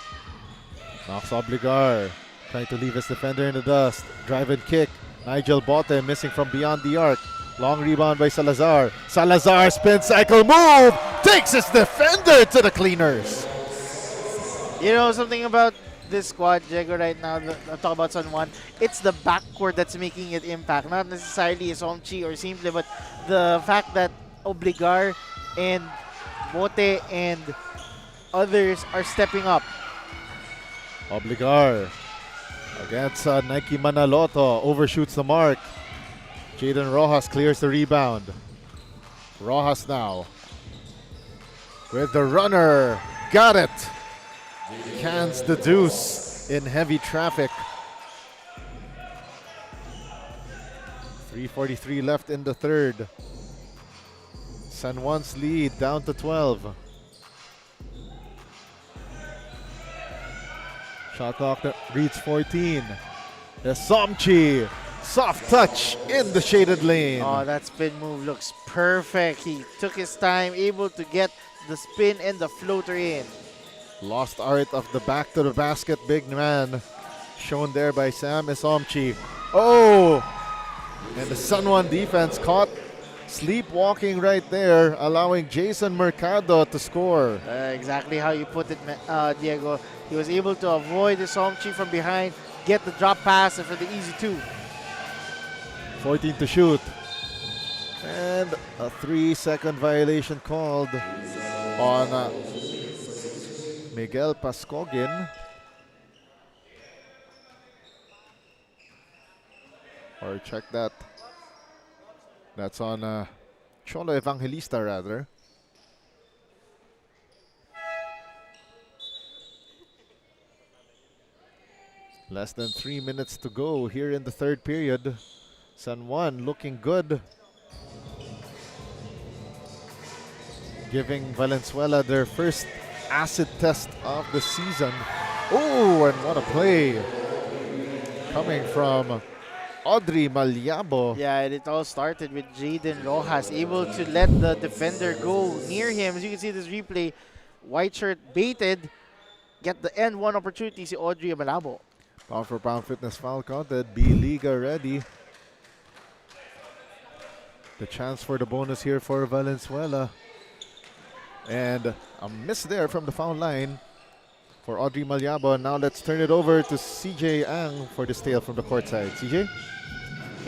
Knox Obligar trying to leave his defender in the dust. Drive and kick. Nigel Bote missing from beyond the arc. Long rebound by Salazar. Salazar spin cycle move. Takes his defender to the cleaners. You know something about this squad, Diego, right now, I'm talking about San Juan, it's the backcourt that's making it impact. Not necessarily Somchi or Simple, but the fact that Obligar and Bote and others are stepping up. Obligar against Nike Manaloto. Overshoots the mark. Jaden Rojas clears the rebound. Rojas now with the runner. Got it. Cans the deuce in heavy traffic. 3:43 left in the third. San Juan's lead down to 12. Shot clock that reads 14. Somchi, soft touch in the shaded lane. Oh, that spin move looks perfect. He took his time, able to get the spin and the floater in. Lost art of the back to the basket big man shown there by Sam Isomchi. Oh! And the San Juan defense caught sleepwalking right there, allowing Jason Mercado to score. Exactly how you put it, Diego. He was able to avoid the Somchi from behind, get the drop pass and for the easy 2. 14 to shoot. And a 3-second violation called on Miguel Pascogin. Or check that. That's on Cholo Evangelista rather. Less than 3 minutes to go here in the third period. San Juan looking good. Giving Valenzuela their first acid test of the season. Oh, and what a play. Coming from Audrey Malyabo. Yeah, and it all started with Jaden Rojas able to let the defender go near him. As you can see this replay, white shirt baited, get the end one opportunity si Audrey Malabo. Pound for pound fitness foul counted. B-Liga ready. The chance for the bonus here for Valenzuela. And a miss there from the foul line for Audrey Malyabo. Now let's turn it over to CJ Ang for the steal from the court side. CJ?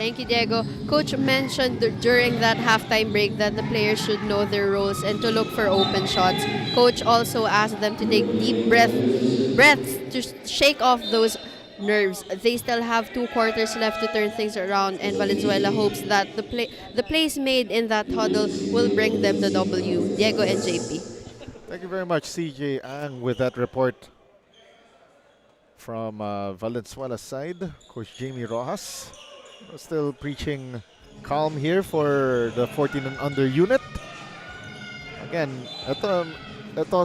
Thank you, Diego. Coach mentioned during that halftime break that the players should know their roles and to look for open shots. Coach also asked them to take deep breaths to shake off those nerves. They still have 2 quarters left to turn things around, and Valenzuela hopes that the plays made in that huddle will bring them the W. Diego and JP. Thank you very much, CJ Ang, with that report from Valenzuela's side. Coach Jamie Rojas still preaching calm here for the 14 and under unit. Again, ito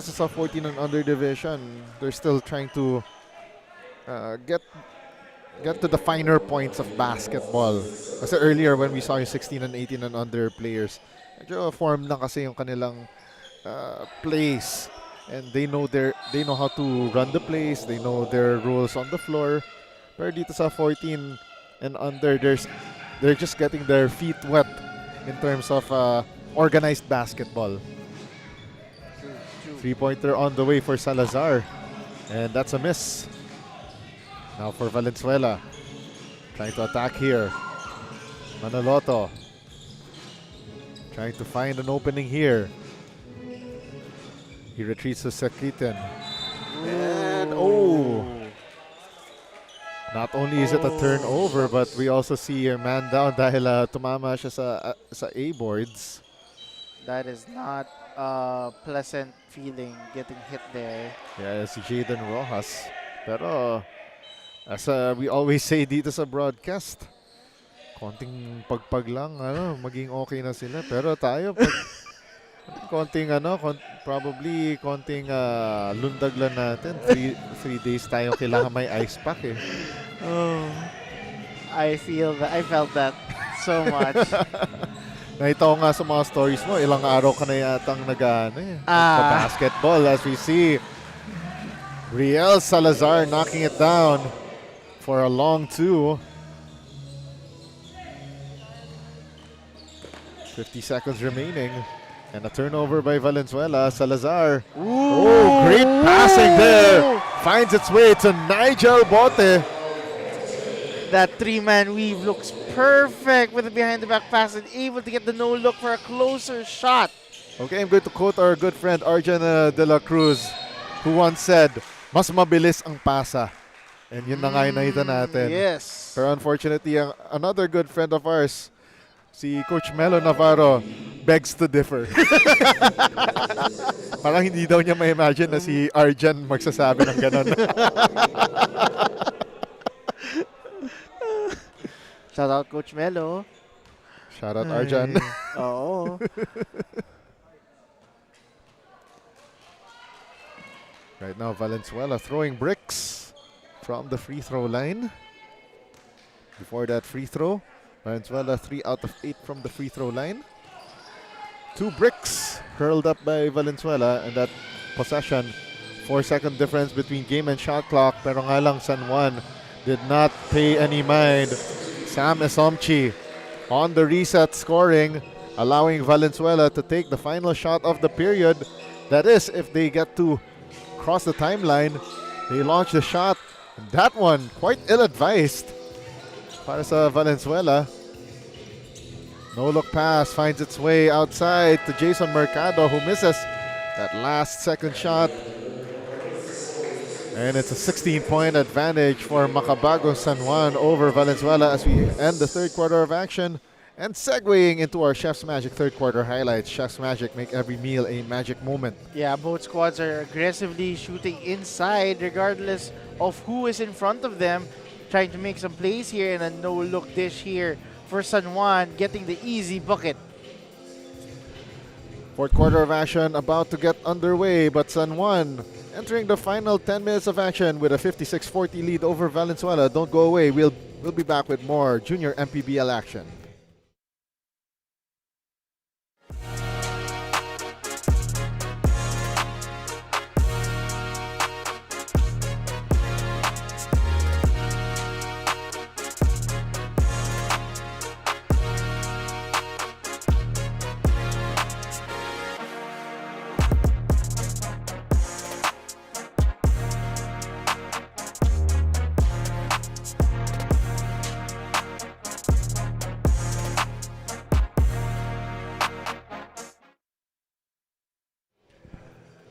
sa 14 and under division, they're still trying to get to the finer points of basketball. Kasi earlier when we saw yung 16 and 18 and under players, medyo form na kasi yung kanilang plays, and they know how to run the plays, they know their rules on the floor. Pero dito sa 14 and under, they're just getting their feet wet in terms of organized basketball. 3-pointer on the way for Salazar, and that's a miss. Now for Valenzuela, trying to attack here. Manoloto trying to find an opening here. He retreats to Sakritin. And not only is it a turnover, but we also see a man down dahil tumama siya sa A-boards. That is not a pleasant feeling getting hit there. Yeah, si Jaden Rojas. Pero as we always say dito sa broadcast, konting pagpag lang, maging okay na sila. Pero tayo, probably konting lundag lang natin. 3 days tayo kailangan may ice pack eh. Oh, I felt that so much. Nakita ko nga sa mga stories mo, ilang araw ka na yatang basketball, as we see Riel Salazar knocking it down for a long 2. 50 seconds remaining. And a turnover by Valenzuela. Salazar. Oh, great passing there. Finds its way to Nigel Bote. That 3-man weave looks perfect with the behind-the-back pass and able to get the no-look for a closer shot. Okay, I'm going to quote our good friend Arjan de la Cruz, who once said, mas mabilis ang pasa. And yun na nga yung nakita natin. Yes. Pero unfortunately, another good friend of ours, si Coach Melo Navarro, begs to differ. Parang hindi daw niya ma-imagine na si Arjan magsasabi ng ganon. Shout out Coach Melo. Shout out Arjan. Oo. Right now, Valenzuela throwing bricks from the free throw line. Before that free throw, Valenzuela 3 out of 8 from the free throw line. 2 bricks hurled up by Valenzuela in that possession. 4-second difference between game and shot clock. Pero nga lang San Juan did not pay any mind. Sam Esomchi on the reset scoring, allowing Valenzuela to take the final shot of the period. That is, if they get to cross the timeline, they launch the shot. And that one, quite ill-advised para sa Valenzuela. No-look pass finds its way outside to Jason Mercado, who misses that last second shot. And it's a 16-point advantage for Makabagong San Juan over Valenzuela as we end the third quarter of action. And segueing into our Chef's Magic third quarter highlights. Chef's Magic, make every meal a magic moment. Yeah, both squads are aggressively shooting inside regardless of who is in front of them, trying to make some plays here, and a no-look dish here for San Juan, getting the easy bucket. Fourth quarter of action about to get underway, but San Juan entering the final 10 minutes of action with a 56-40 lead over Valenzuela. Don't go away. We'll be back with more junior MPBL action.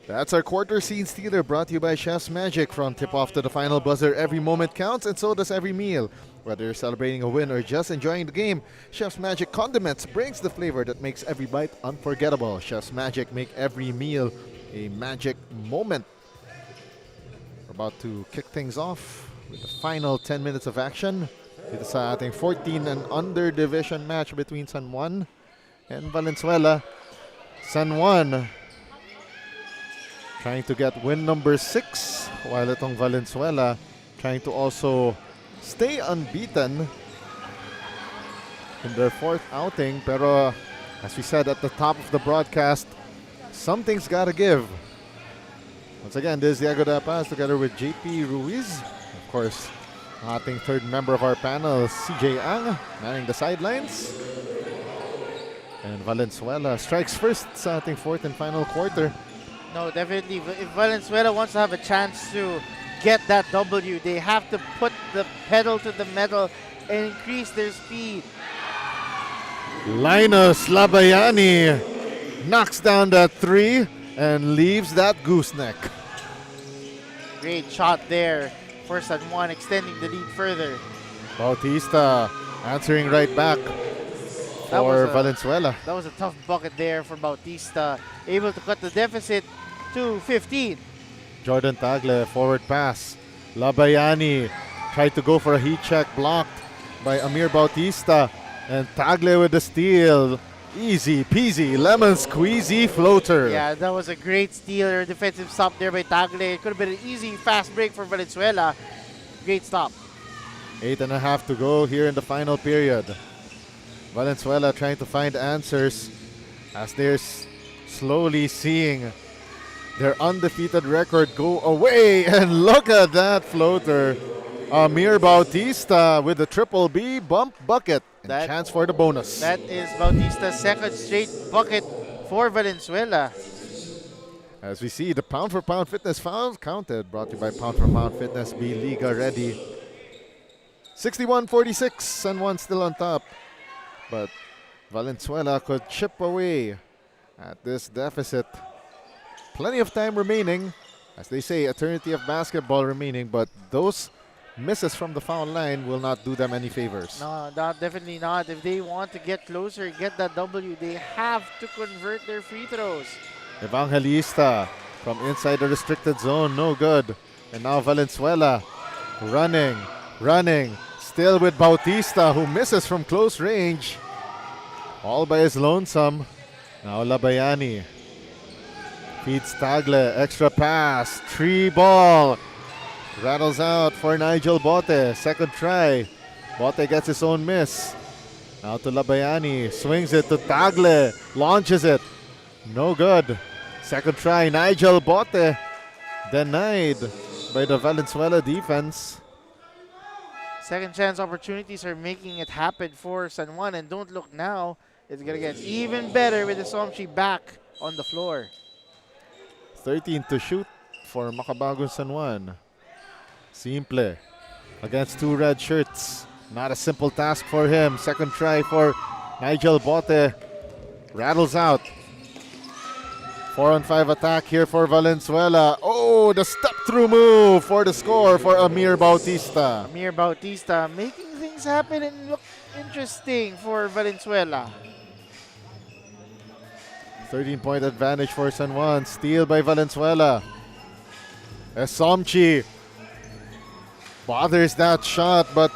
That's our quarter scene stealer, brought to you by Chef's Magic. From tip-off to the final buzzer, every moment counts, and so does every meal. Whether you're celebrating a win or just enjoying the game, Chef's Magic Condiments brings the flavor that makes every bite unforgettable. Chef's Magic make every meal a magic moment. We're about to kick things off with the final 10 minutes of action. Ito sa ating 14 and under division match between San Juan and Valenzuela. San Juan trying to get win number 6, while itong Valenzuela trying to also stay unbeaten in their 4th outing. Pero as we said at the top of the broadcast, something's gotta give. Once again, this is Diego Da Paz together with JP Ruiz. Of course, ating third member of our panel, CJ Ang, manning the sidelines. And Valenzuela strikes first sa ating 4th and final quarter. No, definitely. If Valenzuela wants to have a chance to get that W, they have to put the pedal to the metal and increase their speed. Linus Labayani knocks down that 3 and leaves that gooseneck. Great shot there for San Juan, extending the lead further. Bautista answering right back for Valenzuela. That was a tough bucket there for Bautista, able to cut the deficit to 15. Jordan Tagle, forward pass. Labayani tried to go for a heat check, blocked by Amir Bautista. And Tagle with the steal. Easy peasy, lemon squeezy floater. Yeah, that was a great steal or defensive stop there by Tagle. It could have been an easy, fast break for Valenzuela. Great stop. 8.5 to go here in the final period. Valenzuela trying to find answers as they're slowly seeing their undefeated record go away. And look at that floater. Amir Bautista with the triple B bump bucket and chance for the bonus. That is Bautista's second straight bucket for Valenzuela. As we see the pound for pound fitness foul counted, brought to you by Pound for Pound Fitness, be Liga ready. 61-46, San Juan still on top. But Valenzuela could chip away at this deficit. Plenty of time remaining. As they say, eternity of basketball remaining, but those misses from the foul line will not do them any favors. No, definitely not. If they want to get closer, get that W, they have to convert their free throws. Evangelista from inside the restricted zone, no good. And now Valenzuela running, still with Bautista, who misses from close range. All by his lonesome. Now Labayani feeds Tagle, extra pass, 3 ball. Rattles out for Nigel Bote, second try. Bote gets his own miss. Now to Labayani, swings it to Tagle, launches it. No good. Second try, Nigel Bote denied by the Valenzuela defense. Second chance opportunities are making it happen for San Juan, and don't look now. It's going to get even better with the Somchi back on the floor. 13 to shoot for Makabagong San Juan. Simple against 2 red shirts. Not a simple task for him. Second try for Nigel Bote. Rattles out. 4-on-5 attack here for Valenzuela. Oh, the step-through move for the score for Amir Bautista. Amir Bautista making things happen and look interesting for Valenzuela. 13-point advantage for San Juan. Steal by Valenzuela. Esomchi bothers that shot, but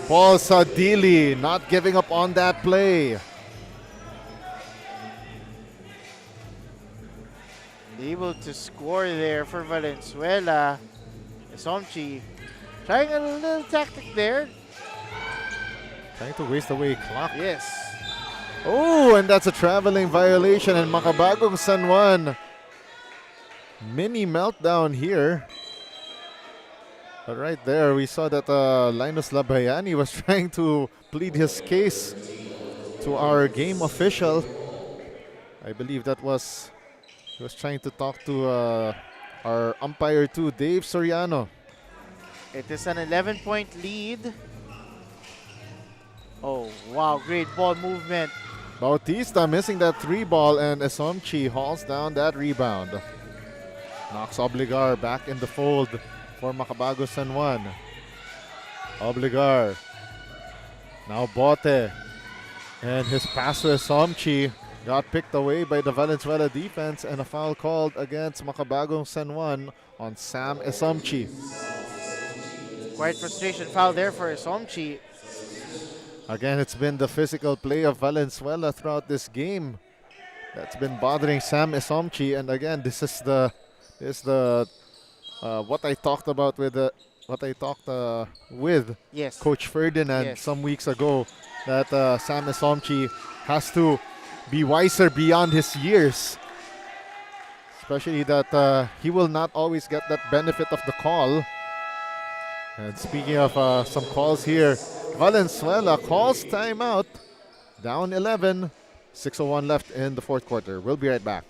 Paul Sadili not giving up on that play. Able to score there for Valenzuela. Somchi trying a little tactic there. Trying to waste away clock. Yes. Oh, and that's a traveling violation, and Makabagong San Juan. Mini meltdown here. But right there, we saw that Linus Labayani was trying to plead his case to our game official. I believe that was, he was trying to talk to our umpire too, Dave Soriano. It is an 11-point lead. Oh, wow, great ball movement. Bautista missing that 3 ball, and Esomchi hauls down that rebound. Knocks Obligar back in the fold for Makabagong San Juan. Obligar. Now Bote. And his pass to Esomchi got picked away by the Valenzuela defense, and a foul called against Makabagong San Juan on Sam Esomchi. Quite frustration foul there for Somchi. Again, it's been the physical play of Valenzuela throughout this game that's been bothering Sam Esomchi. And again, this is the what I talked about with Yes. Coach Ferdinand Yes. some weeks ago, that Sam Esomchi has to be wiser beyond his years. Especially that he will not always get that benefit of the call. And speaking of some calls here, Valenzuela calls timeout. Down 11, 6:01 left in the fourth quarter. We'll be right back.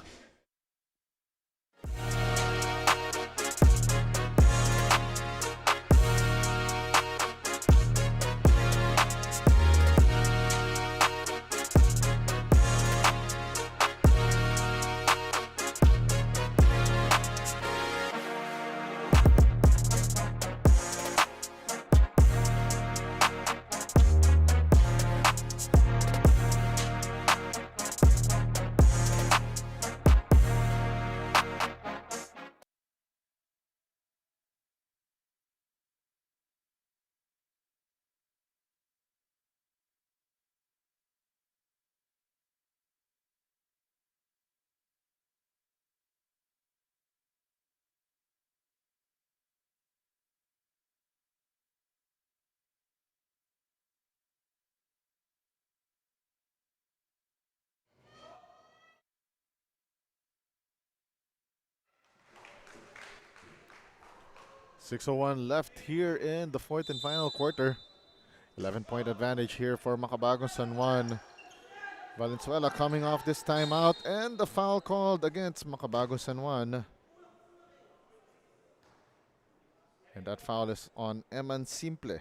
.601 left here in the fourth and final quarter. 11-point advantage here for Makabagong San Juan. Valenzuela coming off this timeout, and the foul called against Makabagong San Juan. And that foul is on Eman Simple.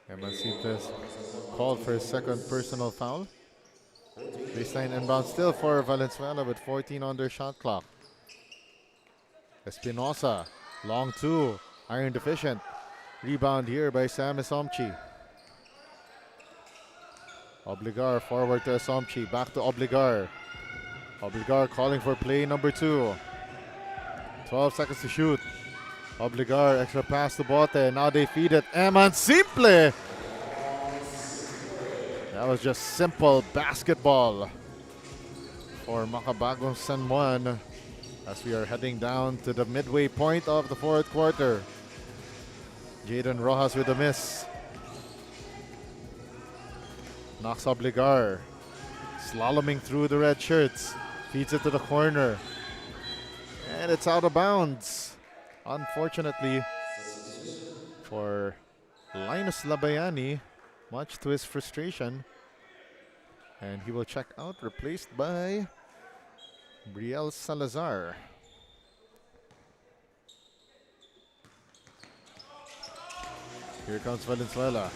Eman Simple is called for his second personal foul. Baseline inbound still for Valenzuela with 14 on their shot clock. Espinosa, long 2, iron deficient. Rebound here by Sam Esomchi. Obligar forward to Esomchi, back to Obligar. Obligar calling for play number 2. 12 seconds to shoot. Obligar, extra pass to Bote. Now they feed it. Eman Simple! That was just simple basketball for Makabagong San Juan as we are heading down to the midway point of the fourth quarter. Jaden Rojas with a miss. Knocks Obligar. Slaloming through the red shirts. Feeds it to the corner. And it's out of bounds. Unfortunately for Linus Labayani, much to his frustration. And he will check out, replaced by Brielle Salazar. Here comes Valenzuela.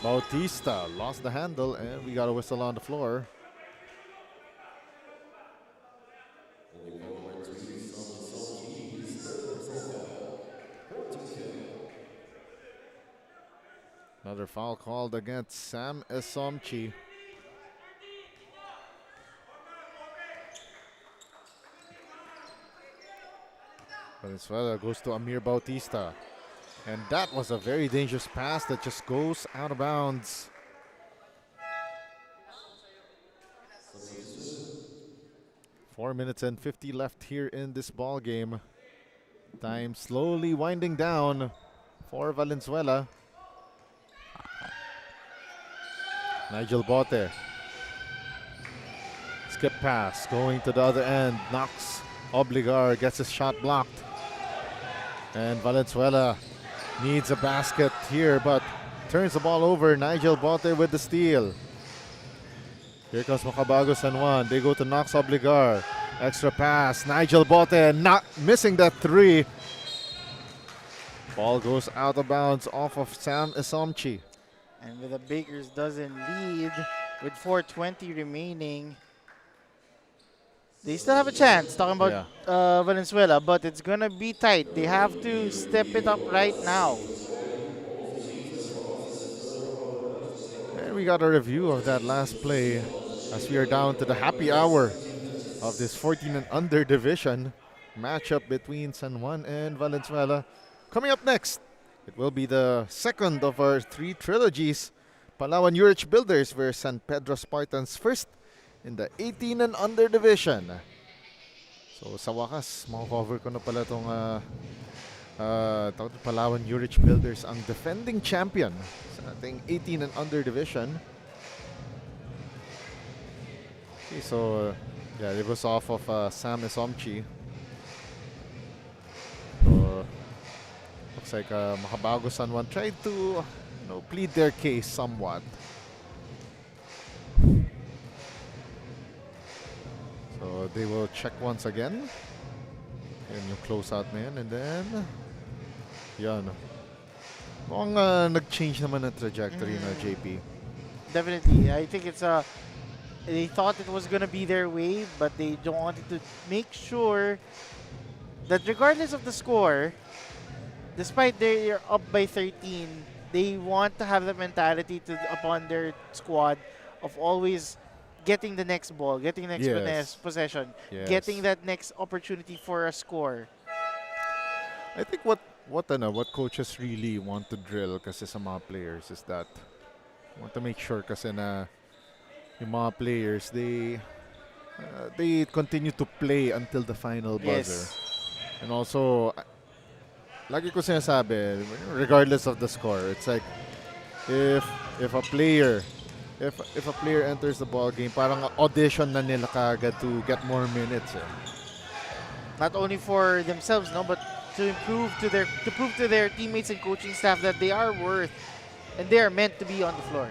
Bautista lost the handle, and we got a whistle on the floor. Another foul called against Sam Esomchi. Venezuela goes to Amir Bautista. And that was a very dangerous pass that just goes out of bounds. Four minutes and 50 left here in this ball game. Time slowly winding down for Valenzuela. Nigel Bote. Skip pass going to the other end. Knocks Obligar, gets his shot blocked. And Valenzuela needs a basket here, but turns the ball over. Nigel Bote with the steal. Here comes Makabago San Juan. They go to Knox Obligar. Extra pass. Nigel Bote not missing that three. Ball goes out of bounds off of Sam Isomchi. And with a Baker's dozen lead, with 4:20 remaining, they still have a chance. Talking about Valenzuela, but it's gonna be tight. They have to step it up right now. And we got a review of that last play as we are down to the happy hour of this 14 and under division matchup between San Juan and Valenzuela. Coming up next, it will be the second of our three trilogies. Palawan Urich Builders versus San Pedro Spartans first in the 18 and under division. So sa wakas, makakover ko na pala itong Palawan Urich Builders, ang defending champion sa ating 18 and under division. Okay, so yeah, it was off of Sam Isomchi. So looks like Makabago San Juan tried to plead their case somewhat. So they will check once again. And yung close out na yan. And then, yan. Mukhang nag-change naman ang trajectory na JP. Definitely. I think it's they thought it was going to be their way, but they don't wanted to make sure that regardless of the score, despite they're up by 13, they want to have the mentality upon their squad of always getting the next ball, getting the next possession, getting that next opportunity for a score. I think what coaches really want to drill kasi sa mga players is that want to make sure kasi na yung mga players they continue to play until the final buzzer. And also lagi ko sinasabi, regardless of the score, it's like if a player enters the ball game, parang audition na nila kagad to get more minutes. Not only for themselves, but to prove to their teammates and coaching staff that they are worth and they are meant to be on the floor.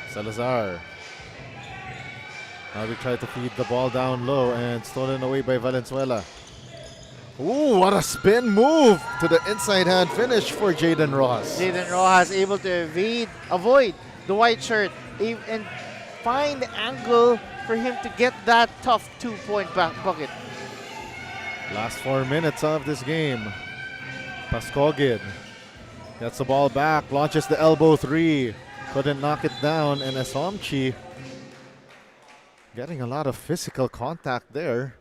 Salazar. Now they try to feed the ball down low and stolen away by Valenzuela. Ooh, what a spin move to the inside hand finish for Jaden Rojas. Jaden Rojas able to avoid the white shirt and find the angle for him to get that tough 2-point bucket. Last 4 minutes of this game. Paskogin gets the ball back, launches the elbow three. Couldn't knock it down, and Asomchi getting a lot of physical contact there.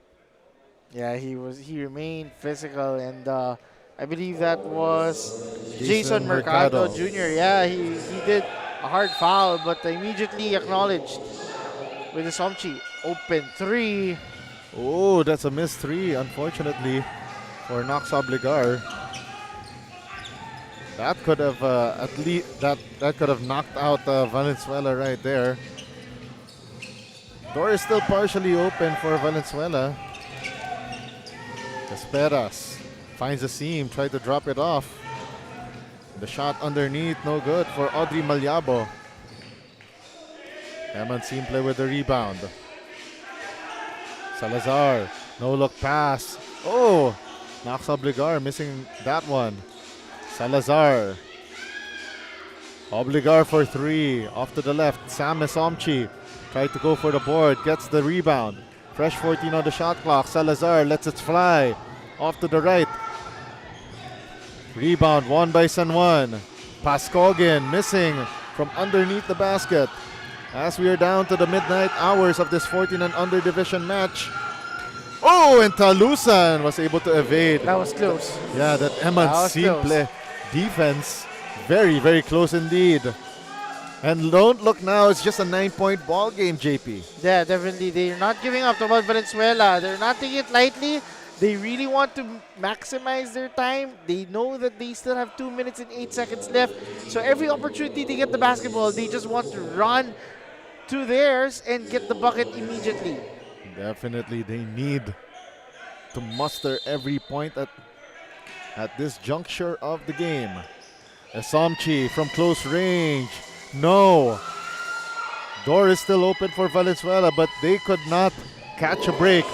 Yeah, he remained physical, and I believe that was Jason Mercado Jr. Yeah, he did a hard foul, but immediately acknowledged with Asomchi. Open three. Oh, that's a missed three, unfortunately, for Knox Obligar. That could have at least that could have knocked out Valenzuela right there. Door is still partially open for Valenzuela. Esperas finds a seam, tried to drop it off. The shot underneath, no good for Audrey Malyabo. Eman Simple with the rebound. Salazar, no look pass. Oh, Knox Obligar missing that one. Salazar. Obligar for three. Off to the left. Sam Mesomchi tried to go for the board. Gets the rebound. Fresh 14 on the shot clock. Salazar lets it fly. Off to the right. Rebound won by San Juan. Paskogin missing from underneath the basket. As we are down to the midnight hours of this 14 and under division match. Oh, and Talusan was able to evade. That was close. Yeah, that Eman That was Simple defense. Very, very close indeed. And don't look now, it's just a 9-point ball game, JP. Yeah, definitely. They're not giving up about Valenzuela. They're not taking it lightly. They really want to maximize their time. They know that they still have 2 minutes and 8 seconds left. So every opportunity to get the basketball, they just want to run to theirs and get the bucket immediately. Definitely, they need to muster every point at this juncture of the game. Asomchi from close range. No. Door is still open for Valenzuela, but they could not catch a break.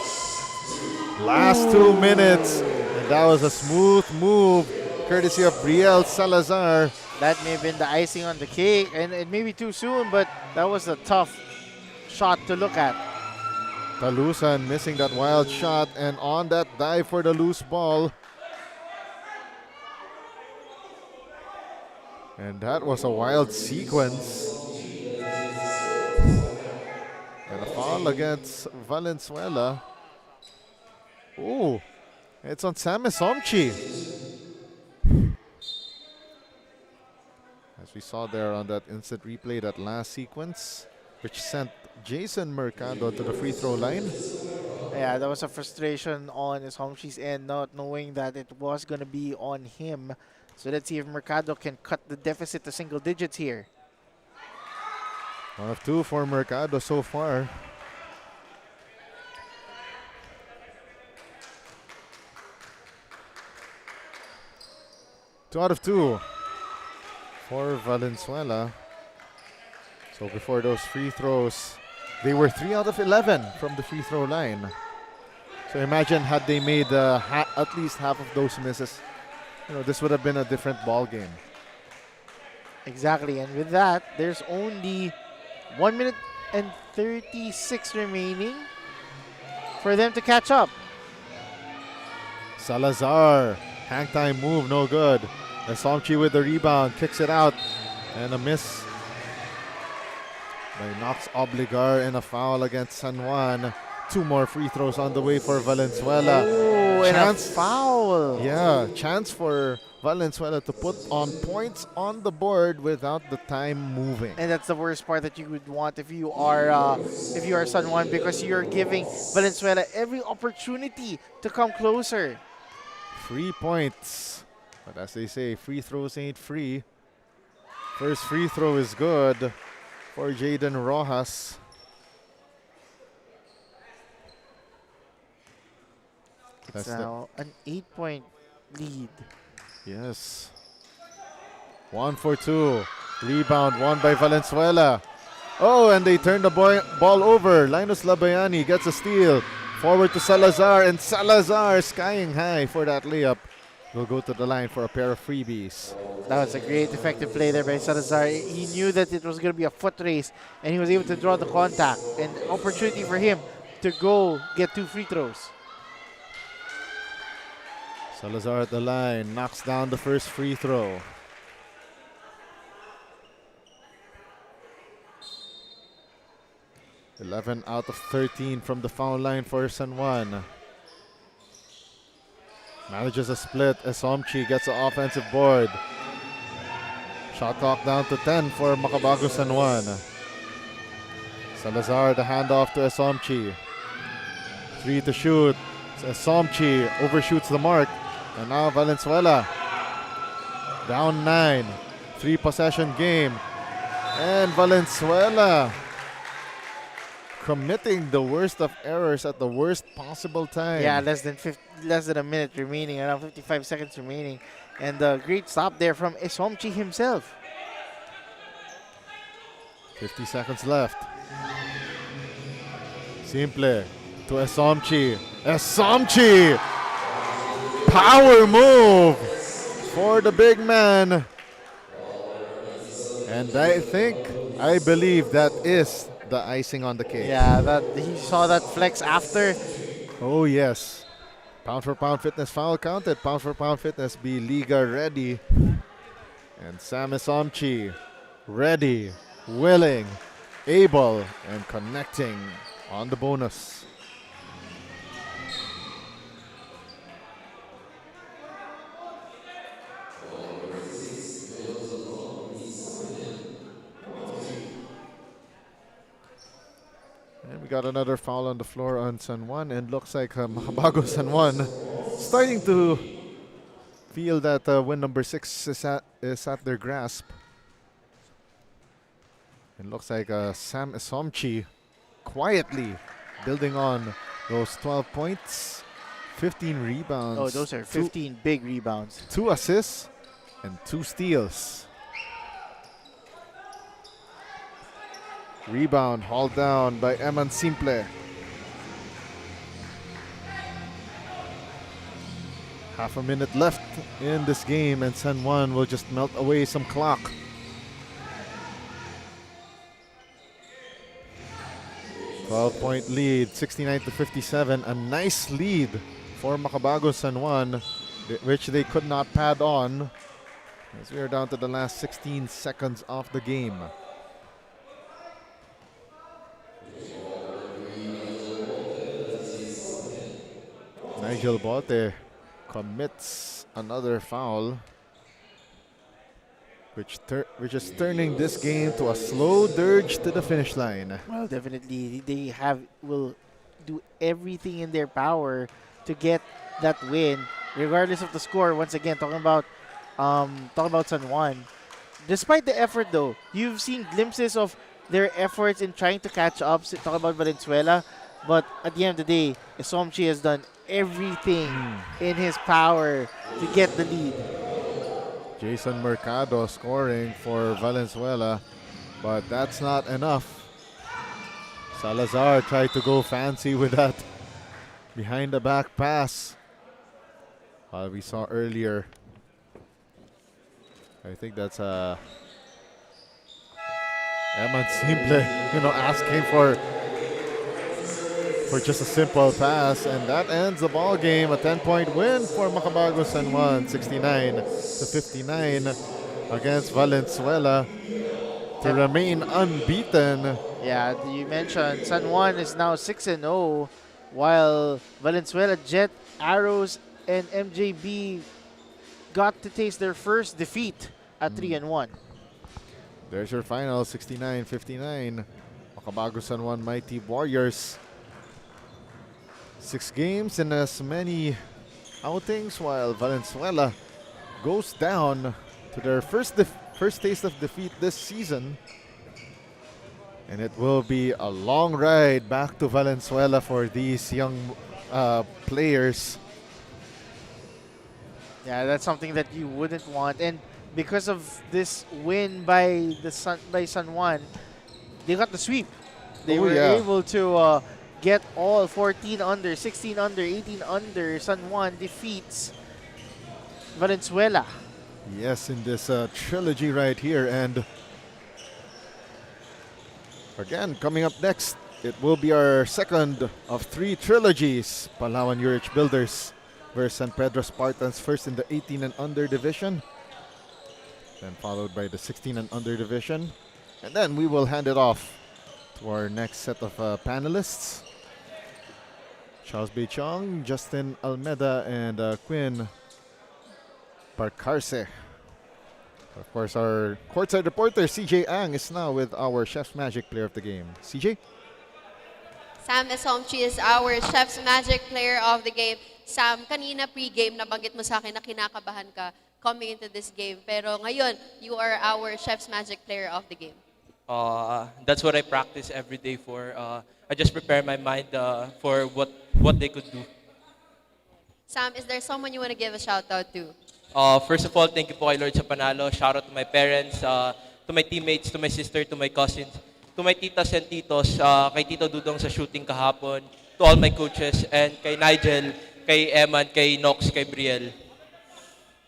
Last 2 minutes. And that was a smooth move, courtesy of Brielle Salazar. That may have been the icing on the cake, and it may be too soon, but that was a tough shot to look at. Talusan missing that wild shot, and on that dive for the loose ball. And that was a wild sequence. And a foul against Valenzuela. Oh, it's on Sam Esomchi. As we saw there on that instant replay, that last sequence, which sent Jason Mercado to the free throw line. Yeah, that was a frustration on Esomchi's end, not knowing that it was going to be on him. So let's see if Mercado can cut the deficit to single digits here. 1 of 2 for Mercado so far. Two out of 2 for Valenzuela. So before those free throws, they were 3 out of 11 from the free throw line. So imagine had they made at least half of those misses, this would have been a different ball game. Exactly, and with that, there's only 1 minute and 36 remaining for them to catch up. Salazar, hang time move, no good. Esomchi with the rebound, kicks it out, and a miss by Knox Obligar, and a foul against San Juan. 2 more free throws on the way for Valenzuela. Oh, and a foul. Yeah, chance for Valenzuela to put on points on the board without the time moving. And that's the worst part that you would want if you are San Juan, because you're giving Valenzuela every opportunity to come closer. 3 points. But as they say, free throws ain't free. First free throw is good for Jaden Rojas. It's now an 8-point lead. Yes. 1 for 2. Rebound won by Valenzuela. Oh, and they turn the ball over. Linus Labayani gets a steal. Forward to Salazar, and Salazar skying high for that layup. Will go to the line for a pair of freebies. That was a great effective play there by Salazar. He knew that it was going to be a foot race, and he was able to draw the contact. And opportunity for him to go get 2 free throws. Salazar at the line, knocks down the first free throw. (11 out of 13 from the foul line for San Juan. Manages a split. Esomchi gets the offensive board. Shot clock down to 10 for Makabagong San Juan. Salazar, the handoff to Esomchi. 3 to shoot. Esomchi overshoots the mark. And now Valenzuela down 9. 3 possession game. And Valenzuela committing the worst of errors at the worst possible time. Yeah, less than a minute remaining, around 55 seconds remaining. And a great stop there from Esomchi himself. 50 seconds left. Simple to Esomchi. Esomchi! Power move for the big man. And I believe that is the icing on the cake. Yeah, that he saw that flex after. Oh yes. Pound for pound fitness foul counted. Pound for pound fitness be Liga ready. And Sam Esomchi ready, willing, able, and connecting on the bonus. got another foul on the floor on San Juan, and looks like Makabago San Juan starting to feel that win number 6 is at their grasp. It looks like Sam Esomchi quietly building on those 12 points, 15 rebounds. Oh, those are 15 big rebounds. 2 assists and 2 steals. Rebound hauled down by Eman Simple. Half a minute left in this game, and San Juan will just melt away some clock. .point lead, 69-57. A nice lead for Makabago San Juan, which they could not pad on, as we are down to the last 16 seconds of the game. Nigel Bote commits another foul, which is turning this game to a slow dirge to the finish line. Well, definitely they will do everything in their power to get that win, regardless of the score. Once again, talking about San Juan. Despite the effort, though, you've seen glimpses of their efforts in trying to catch up. Talk about Valenzuela, but at the end of the day, Esomchi has done everything in his power to get the lead. Jason Mercado scoring for Valenzuela, but that's not enough. Salazar tried to go fancy with that behind the back pass. We saw earlier. I think that's Eman Simple, asking for just a simple pass, and that ends the ball game. A 10-point win for Makabago San Juan, 69-59 against Valenzuela to remain unbeaten. Yeah, you mentioned San Juan is now 6-0, while Valenzuela, Jet, Arrows, and MJB got to taste their first defeat at 3-1. There's your final, 69-59. Makabago San Juan Mighty Warriors. 6 games and as many outings, while Valenzuela goes down to their first taste of defeat this season. And it will be a long ride back to Valenzuela for these young players. Yeah, that's something that you wouldn't want. And because of this win by San Juan, they got the sweep. They were able to get all 14 under, 16 under, 18 under. San Juan defeats Valenzuela. Yes, in this trilogy right here. And again, coming up next, it will be our second of 3 trilogies. Palawan UH Builders versus San Pedro Spartans, first in the 18 and under division, then followed by the 16 and under division. And then we will hand it off to our next set of panelists. Charles B. Chong, Justin Almeda, and Quinn Parcarse. Of course, our courtside reporter, CJ Ang, is now with our Chef's Magic player of the game. CJ? Sam Esomchi is our Chef's Magic player of the game. Sam, kanina pre-game, nabanggit mo sa akin na kinakabahan ka coming into this game. Pero ngayon, you are our Chef's Magic player of the game. That's what I practice every day for. I just prepare my mind for what they could do. Sam, is there someone you want to give a shout out to? First of all, thank you po kay Lord sa panalo. Shout out to my parents, to my teammates, to my sister, to my cousins, to my titas and titos, kay Tito Dudong sa shooting kahapon, to all my coaches, and kay Nigel, kay Eman, kay Nox, kay Brielle.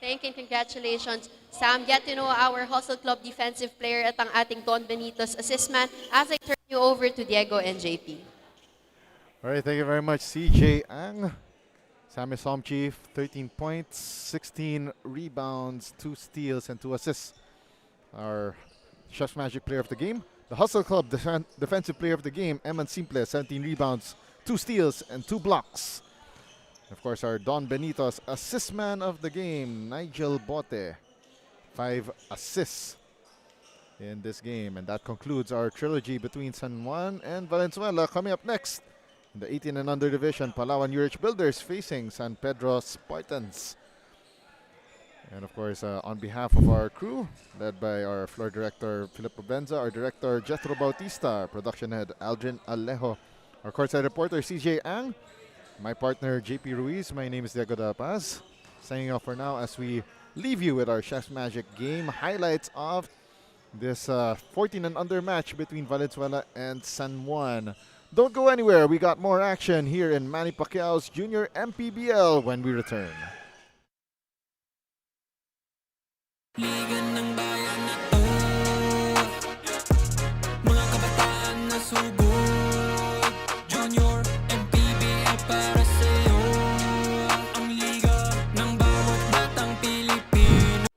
Thank you and congratulations. Sam, get to know our Hustle Club defensive player at ang ating Don Benito's assist man as I turn you over to Diego and JP. All right, thank you very much, CJ Ang. Sam Esomchi, 13 points, 16 rebounds, 2 steals, and 2 assists. Our Chef's Magic player of the game. The Hustle Club defensive player of the game, Eman Simple, 17 rebounds, 2 steals, and 2 blocks. Of course, our Don Benito's assist man of the game, Nigel Bote, 5 assists. in this game. And that concludes our trilogy between San Juan and Valenzuela. Coming up next, in the 18 and under division, Palawan UH Builders facing San Pedro Spartans. And of course, on behalf of our crew, led by our floor director, Filippo Benza, our director, Jethro Bautista, our production head, Aldrin Alejo, our courtside reporter, CJ Ang, my partner, JP Ruiz. My name is Diego De La Paz. Signing off for now as we leave you with our Chef's Magic game highlights of this 14 and under match between Valenzuela and San Juan. Don't go anywhere. We got more action here in Manny Pacquiao's Junior MPBL when we return. Liga ng bayan na to, mga kabataan na sugod, Junior MPBL para sa'yo, ang liga ng bawat batang Pilipino.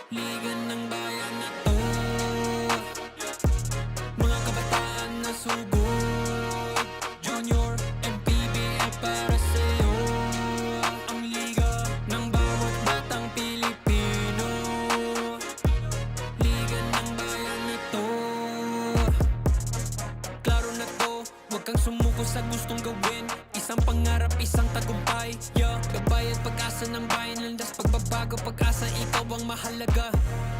Liga ng bayan na to, mga kabataan na sugod, Junior MPBL para sa'yo, ang liga ng bawat batang Pilipino. Liga ng bayan na to, klaro na to, huwag kang sumuko sa gustong gawin. Isang pangarap, isang tagumpay, yeah. Gabay at pag-asa ng bayan, landas pagbabago, pag-asa, ikaw ang mahalaga.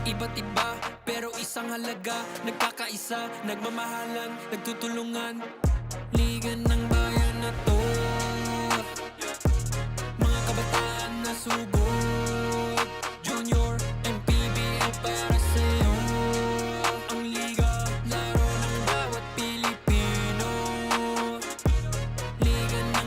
Iba't iba, pero isang halaga, nagkakaisa, nagmamahalan, nagtutulungan. Liga ng bayan na to.